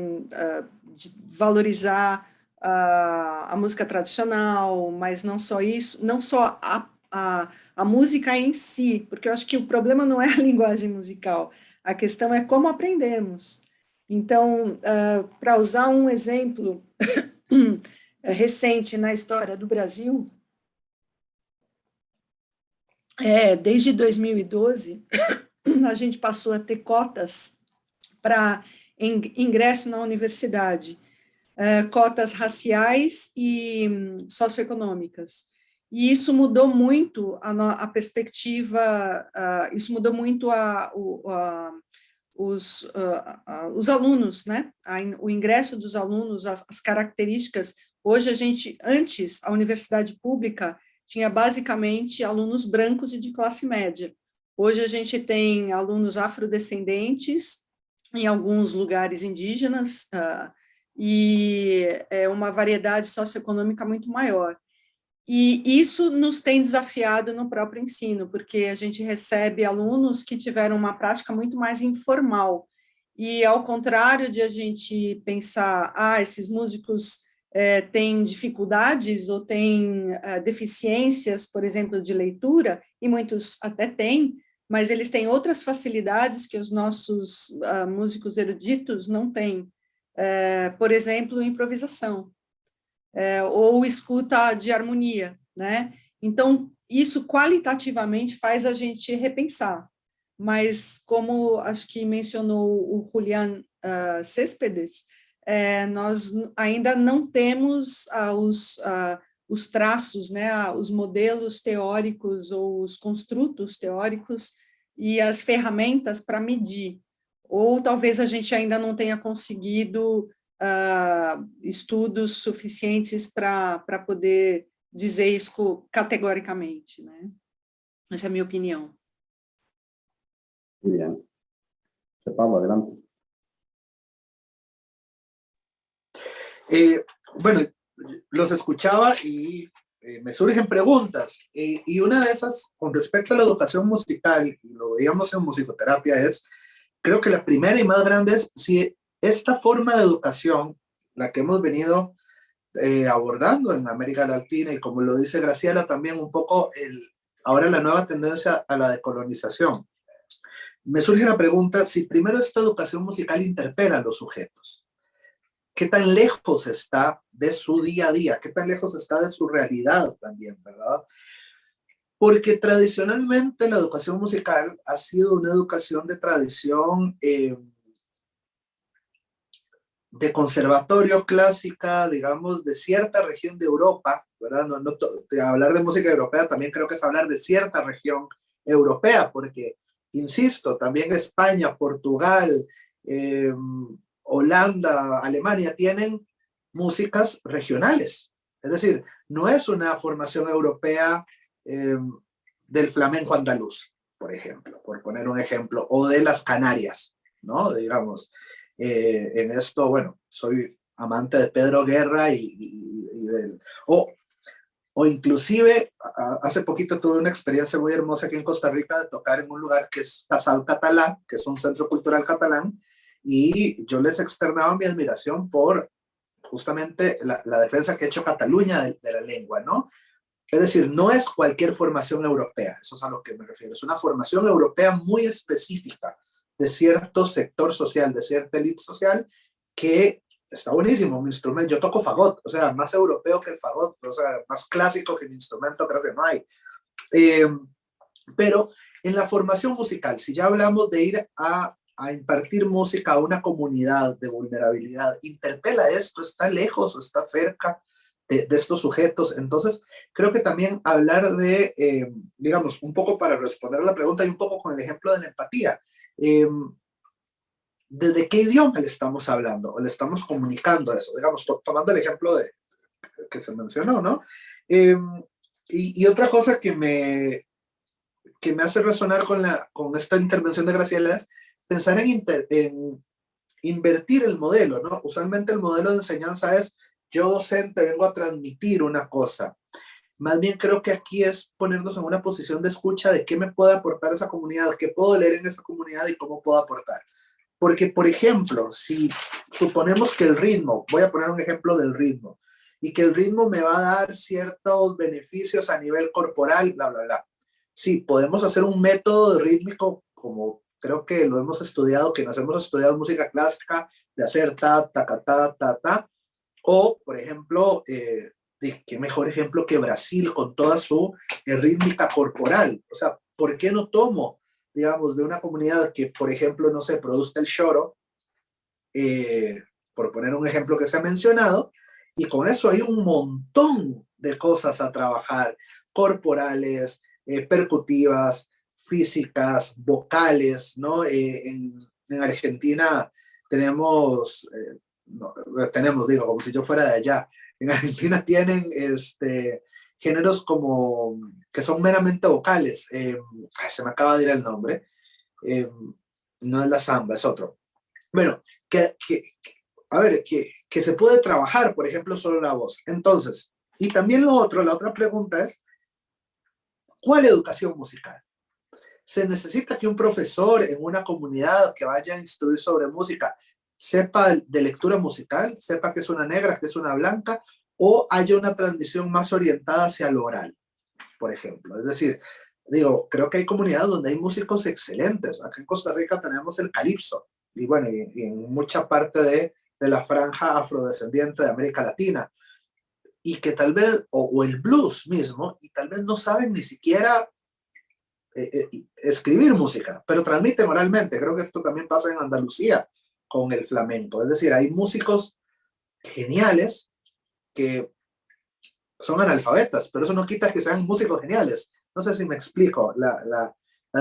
valorizar a música tradicional, mas não só isso, não só a música em si, porque eu acho que o problema não é a linguagem musical, a questão é como aprendemos. Então, para usar um exemplo recente na história do Brasil, desde 2012, a gente passou a ter cotas para ingresso na universidade, cotas raciais e socioeconômicas. E isso mudou muito a perspectiva, isso mudou muito os alunos, né? O ingresso dos alunos, as características. Hoje antes, a universidade pública tinha basicamente alunos brancos e de classe média. Hoje a gente tem alunos afrodescendentes, em alguns lugares indígenas, e uma variedade socioeconômica muito maior. E isso nos tem desafiado no próprio ensino, porque a gente recebe alunos que tiveram uma prática muito mais informal. E, ao contrário de a gente pensar, esses músicos têm dificuldades ou têm deficiências, por exemplo, de leitura, e muitos até têm, mas eles têm outras facilidades que os nossos músicos eruditos não têm. Por exemplo, improvisação. Ou escuta de harmonia, né? Então, isso qualitativamente faz a gente repensar, mas como acho que mencionou o Julián Céspedes, nós ainda não temos os traços, né, os modelos teóricos ou os construtos teóricos e as ferramentas para medir, ou talvez a gente ainda não tenha conseguido estudos suficientes para poder dizer isso categoricamente, né? Essa é a minha opinião. Muy bien. José Pablo, adelante. Bueno, los escuchaba y me surgen preguntas. Y una de esas, con respecto a la educación musical, y lo veíamos en musicoterapia, creo que la primera y más grande es si esta forma de educación, la que hemos venido abordando en América Latina, y como lo dice Graciela también un poco, ahora la nueva tendencia a la decolonización. Me surge la pregunta, si primero esta educación musical interpela a los sujetos, ¿qué tan lejos está de su día a día? ¿Qué tan lejos está de su realidad también, verdad? Porque tradicionalmente la educación musical ha sido una educación de tradición de conservatorio clásica, digamos, de cierta región de Europa, ¿verdad? Hablar de música europea también creo que es hablar de cierta región europea, porque, insisto, también España, Portugal, Holanda, Alemania tienen músicas regionales. Es decir, no es una formación europea del flamenco andaluz, por ejemplo, por poner un ejemplo, o de las Canarias, ¿no? Digamos. En esto, bueno, soy amante de Pedro Guerra o inclusive hace poquito tuve una experiencia muy hermosa aquí en Costa Rica de tocar en un lugar que es Casal Catalán, que es un centro cultural catalán, y yo les externaba mi admiración por justamente la defensa que ha hecho Cataluña de la lengua, ¿no? Es decir, no es cualquier formación europea, eso es a lo que me refiero, es una formación europea muy específica, de cierto sector social, de cierta élite social, que está buenísimo, mi instrumento, yo toco fagot, o sea, más europeo que el fagot, o sea, más clásico que mi instrumento creo que no hay. Pero en la formación musical, si ya hablamos de ir a impartir música a una comunidad de vulnerabilidad, ¿interpela esto? ¿Está lejos o está cerca de estos sujetos? Entonces, creo que también hablar de, digamos, un poco para responder a la pregunta y un poco con el ejemplo de la empatía, ¿desde qué idioma le estamos hablando o le estamos comunicando eso? Digamos, tomando el ejemplo que se mencionó, ¿no? Y otra cosa que me hace resonar con esta intervención de Graciela es pensar en invertir el modelo, ¿no? Usualmente el modelo de enseñanza es, yo docente vengo a transmitir una cosa. Más bien creo que aquí es ponernos en una posición de escucha de qué me puede aportar esa comunidad, qué puedo leer en esa comunidad y cómo puedo aportar. Porque, por ejemplo, si suponemos que el ritmo, voy a poner un ejemplo del ritmo, y que el ritmo me va a dar ciertos beneficios a nivel corporal, bla, bla, bla. Sí, podemos hacer un método rítmico, como creo que lo hemos estudiado, que nos hemos estudiado música clásica, de hacer ta, ta, ta, ta, ta, o, por ejemplo, qué mejor ejemplo que Brasil con toda su rítmica corporal. O sea, ¿por qué no tomo, digamos, de una comunidad que, por ejemplo, no sé, produce el choro, por poner un ejemplo que se ha mencionado, y con eso hay un montón de cosas a trabajar, corporales, percutivas, físicas, vocales, ¿no? En Argentina tenemos, no, tenemos, digo, como si yo fuera de allá, en Argentina tienen géneros como que son meramente vocales, se me acaba de ir el nombre, no es la samba, es otro. Bueno, a ver, que se puede trabajar, por ejemplo, solo la voz. Entonces, y también lo otro, la otra pregunta es, ¿cuál educación musical? ¿Se necesita que un profesor en una comunidad que vaya a instruir sobre música sepa de lectura musical, sepa que es una negra, que es una blanca, o haya una transmisión más orientada hacia lo oral, por ejemplo? Es decir, digo, creo que hay comunidades donde hay músicos excelentes. Acá en Costa Rica tenemos el calipso, y bueno, y en mucha parte de la franja afrodescendiente de América Latina, y que tal vez, o el blues mismo, y tal vez no saben ni siquiera escribir música, pero transmiten oralmente. Creo que esto también pasa en Andalucía con el flamenco. Es decir, hay músicos geniales que son analfabetas, pero eso no quita que sean músicos geniales. No sé si me explico la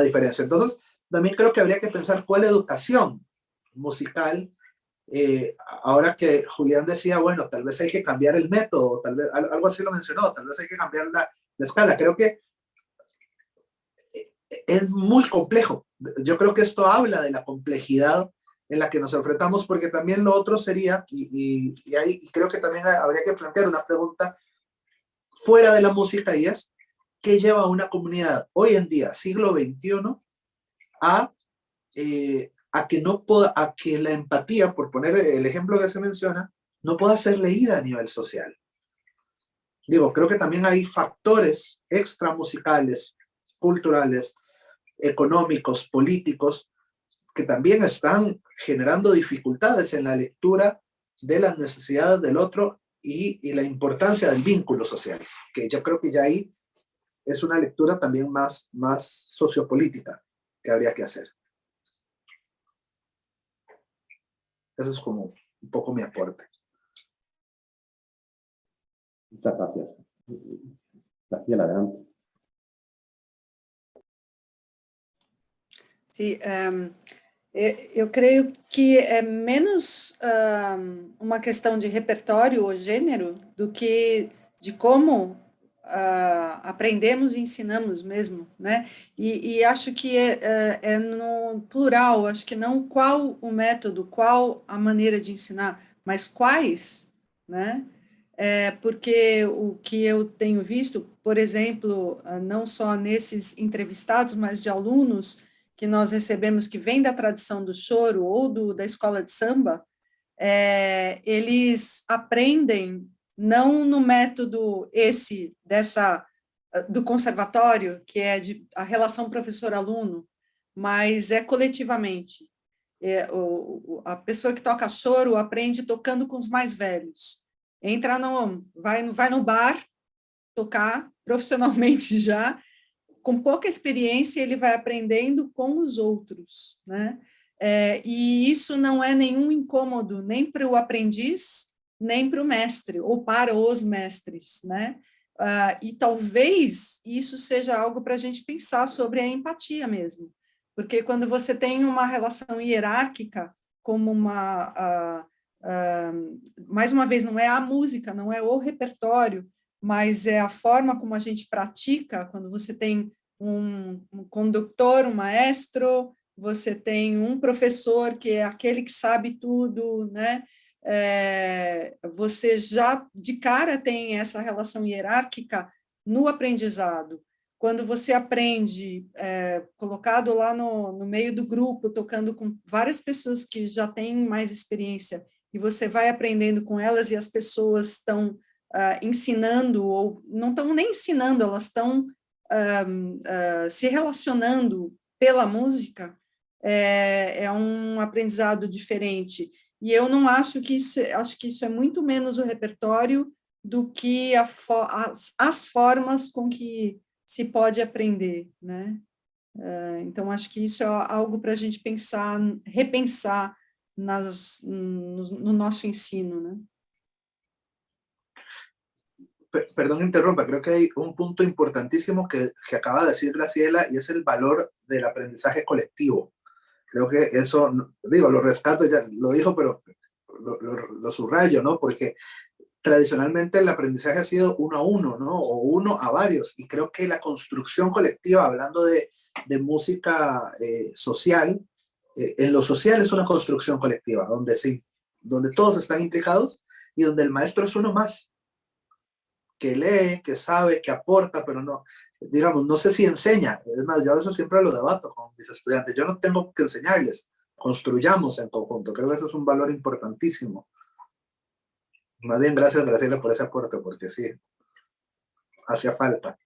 diferencia. Entonces, también creo que habría que pensar cuál educación musical, ahora que Julián decía, bueno, tal vez hay que cambiar el método, tal vez, algo así lo mencionó, tal vez hay que cambiar la escala. Creo que es muy complejo. Yo creo que esto habla de la complejidad en la que nos enfrentamos, porque también lo otro sería, y ahí creo que también habría que plantear una pregunta fuera de la música, y es, ¿qué lleva a una comunidad hoy en día, siglo XXI, a que no pueda, a que la empatía, por poner el ejemplo que se menciona, no pueda ser leída a nivel social? Digo, creo que también hay factores extramusicales, culturales, económicos, políticos, que también están generando dificultades en la lectura de las necesidades del otro y la importancia del vínculo social, que yo creo que ya ahí es una lectura también más sociopolítica que habría que hacer. Eso es como un poco mi aporte. Muchas gracias. Graciela, adelante. Sim, eu creio que é menos uma questão de repertório ou gênero do que de como aprendemos e ensinamos mesmo, né? E acho que é no plural, acho que não qual o método, qual a maneira de ensinar, mas quais, né? Porque o que eu tenho visto, por exemplo, não só nesses entrevistados, mas de alunos que nós recebemos que vem da tradição do choro ou da escola de samba, eles aprendem não no método do conservatório, que é a relação professor-aluno, mas coletivamente. A pessoa que toca choro aprende tocando com os mais velhos. Vai no bar tocar profissionalmente já, com pouca experiência, ele vai aprendendo com os outros, né? E isso não é nenhum incômodo, nem para o aprendiz, nem para o mestre, ou para os mestres, né? E talvez isso seja algo para a gente pensar sobre a empatia mesmo, porque quando você tem uma relação hierárquica, como mais uma vez, não é a música, não é o repertório, mas é a forma como a gente pratica, quando você tem um condutor, um maestro, você tem um professor que é aquele que sabe tudo, né? Você já de cara tem essa relação hierárquica no aprendizado. Quando você aprende colocado lá no meio do grupo, tocando com várias pessoas que já têm mais experiência, e você vai aprendendo com elas e as pessoas estão ensinando, ou não estão nem ensinando, elas estão se relacionando pela música, é um aprendizado diferente. E eu não acho que acho que isso é muito menos o repertório do que as formas com que se pode aprender, né? Então, acho que isso é algo para a gente pensar, repensar no nosso ensino, né? Perdón, interrumpa, creo que hay un punto importantísimo que acaba de decir Graciela, y es el valor del aprendizaje colectivo. Creo que eso, digo, lo rescato, ya lo dijo, pero lo subrayo, ¿no? Porque tradicionalmente el aprendizaje ha sido uno a uno, ¿no? O uno a varios, y creo que la construcción colectiva, hablando de música social, en lo social es una construcción colectiva, donde todos están implicados y donde el maestro es uno más, que lee, que sabe, que aporta, pero no, digamos, no sé si enseña. Es más, yo a veces siempre lo debato con mis estudiantes. Yo no tengo que enseñarles, construyamos en conjunto. Creo que eso es un valor importantísimo. Más bien, gracias, Graciela, por ese aporte, porque sí, hacía falta.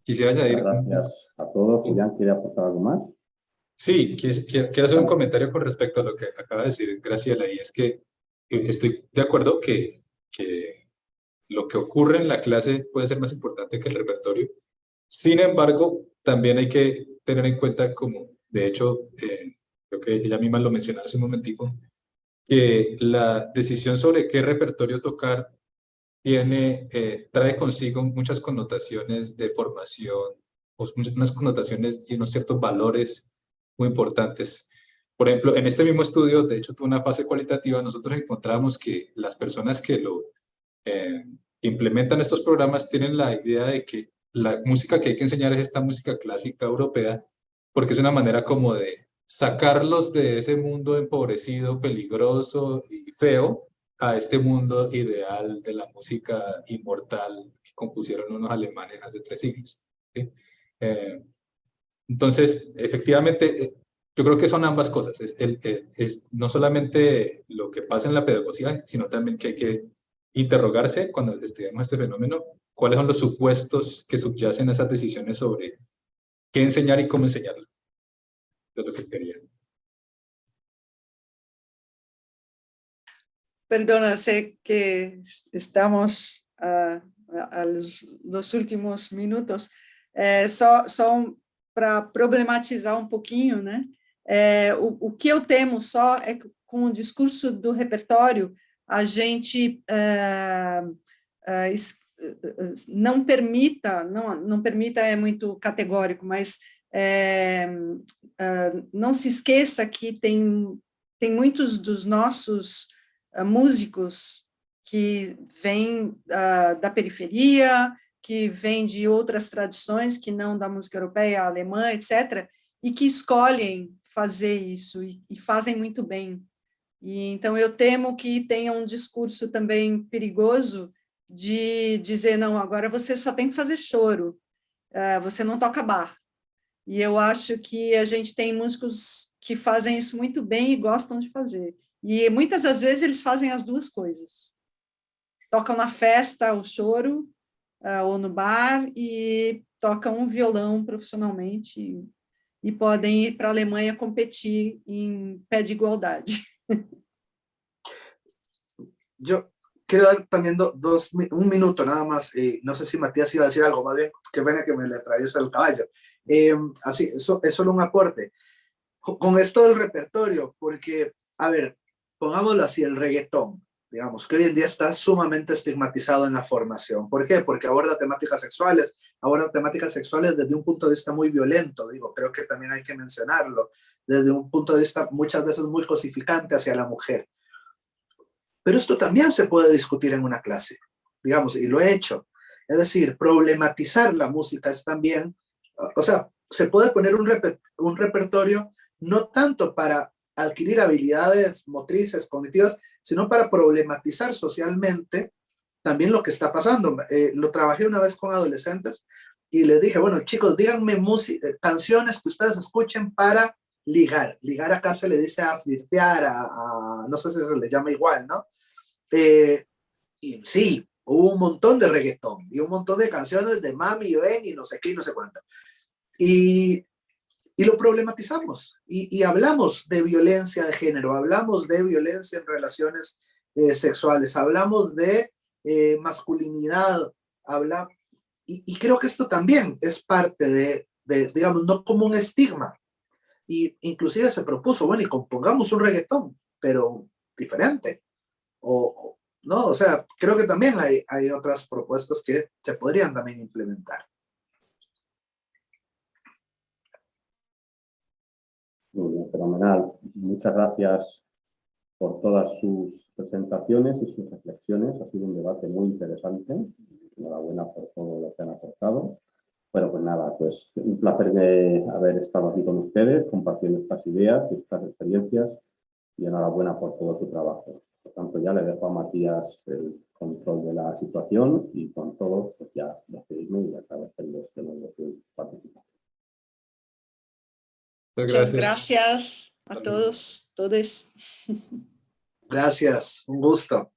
Quisiera añadir... Muchas gracias a todos. Julián, ¿quiere aportar algo más? Sí, quiero hacer un comentario con respecto a lo que acaba de decir Graciela, y es que estoy de acuerdo que lo que ocurre en la clase puede ser más importante que el repertorio. Sin embargo, también hay que tener en cuenta, como de hecho, creo que ella misma lo mencionaba hace un momentico, que la decisión sobre qué repertorio tocar trae consigo muchas connotaciones de formación, unas connotaciones y unos ciertos valores muy importantes. Por ejemplo, en este mismo estudio, de hecho, tuvo una fase cualitativa, nosotros encontramos que las personas que implementan estos programas tienen la idea de que la música que hay que enseñar es esta música clásica europea, porque es una manera como de sacarlos de ese mundo empobrecido, peligroso y feo, a este mundo ideal de la música inmortal que compusieron unos alemanes hace 3 siglos. ¿Sí? Entonces, efectivamente, yo creo que son ambas cosas. Es no solamente lo que pasa en la pedagogía, sino también que hay que interrogarse cuando estudiamos este fenómeno, cuáles son los supuestos que subyacen a esas decisiones sobre qué enseñar y cómo enseñarlo. Es lo que quería. Perdona, sé que estamos a los últimos minutos. Só para problematizar um pouquinho, né? O que eu temo só é que com o discurso do repertório a gente não permita é muito categórico, mas não se esqueça que tem muitos dos nossos músicos que vêm da periferia, que vêm de outras tradições que não da música europeia, alemã, etc., e que escolhem fazer isso e fazem muito bem. E então eu temo que tenha um discurso também perigoso de dizer, não, agora você só tem que fazer choro, você não toca bar. E eu acho que a gente tem músicos que fazem isso muito bem e gostam de fazer. E muitas das vezes eles fazem as duas coisas. Tocam na festa o choro, ou no bar, e tocam um violão profissionalmente e podem ir para a Alemanha competir em pé de igualdade. Yo quiero dar también un minuto nada más, no sé si Matías iba a decir algo, más bien, qué pena que me le atraviesa el caballo. Así, eso es solo un aporte. Con esto del repertorio, porque, a ver, pongámoslo así, el reggaetón, digamos, que hoy en día está sumamente estigmatizado en la formación. ¿Por qué? Porque aborda temáticas sexuales desde un punto de vista muy violento, digo, creo que también hay que mencionarlo, desde un punto de vista muchas veces muy cosificante hacia la mujer. Pero esto también se puede discutir en una clase, digamos, y lo he hecho. Es decir, problematizar la música es también, o sea, se puede poner un repertorio no tanto para adquirir habilidades motrices, cognitivas, sino para problematizar socialmente también lo que está pasando. Lo trabajé una vez con adolescentes y les dije, bueno, chicos, díganme canciones que ustedes escuchen para ligar. Ligar acá se le dice a flirtear, no sé si se le llama igual, ¿no? Y sí, hubo un montón de reggaetón y un montón de canciones de mami, ven y no sé qué y no sé cuánto. Y lo problematizamos y hablamos de violencia de género, hablamos de violencia en relaciones sexuales, hablamos de masculinidad, y creo que esto también es parte digamos, no como un estigma. Y inclusive se propuso, bueno, y compongamos un reggaetón, pero diferente. ¿No? O sea, creo que también hay otras propuestas que se podrían también implementar. Muy bien, fenomenal. Muchas gracias por todas sus presentaciones y sus reflexiones. Ha sido un debate muy interesante. Enhorabuena por todo lo que han aportado. Bueno, pues nada, pues un placer de haber estado aquí con ustedes, compartiendo estas ideas y estas experiencias, y enhorabuena por todo su trabajo. Por tanto, ya le dejo a Matías el control de la situación y con todo, pues ya despedirme y agradecerles de nuevo su participación. Muchas gracias a todos, todos. Gracias, un gusto.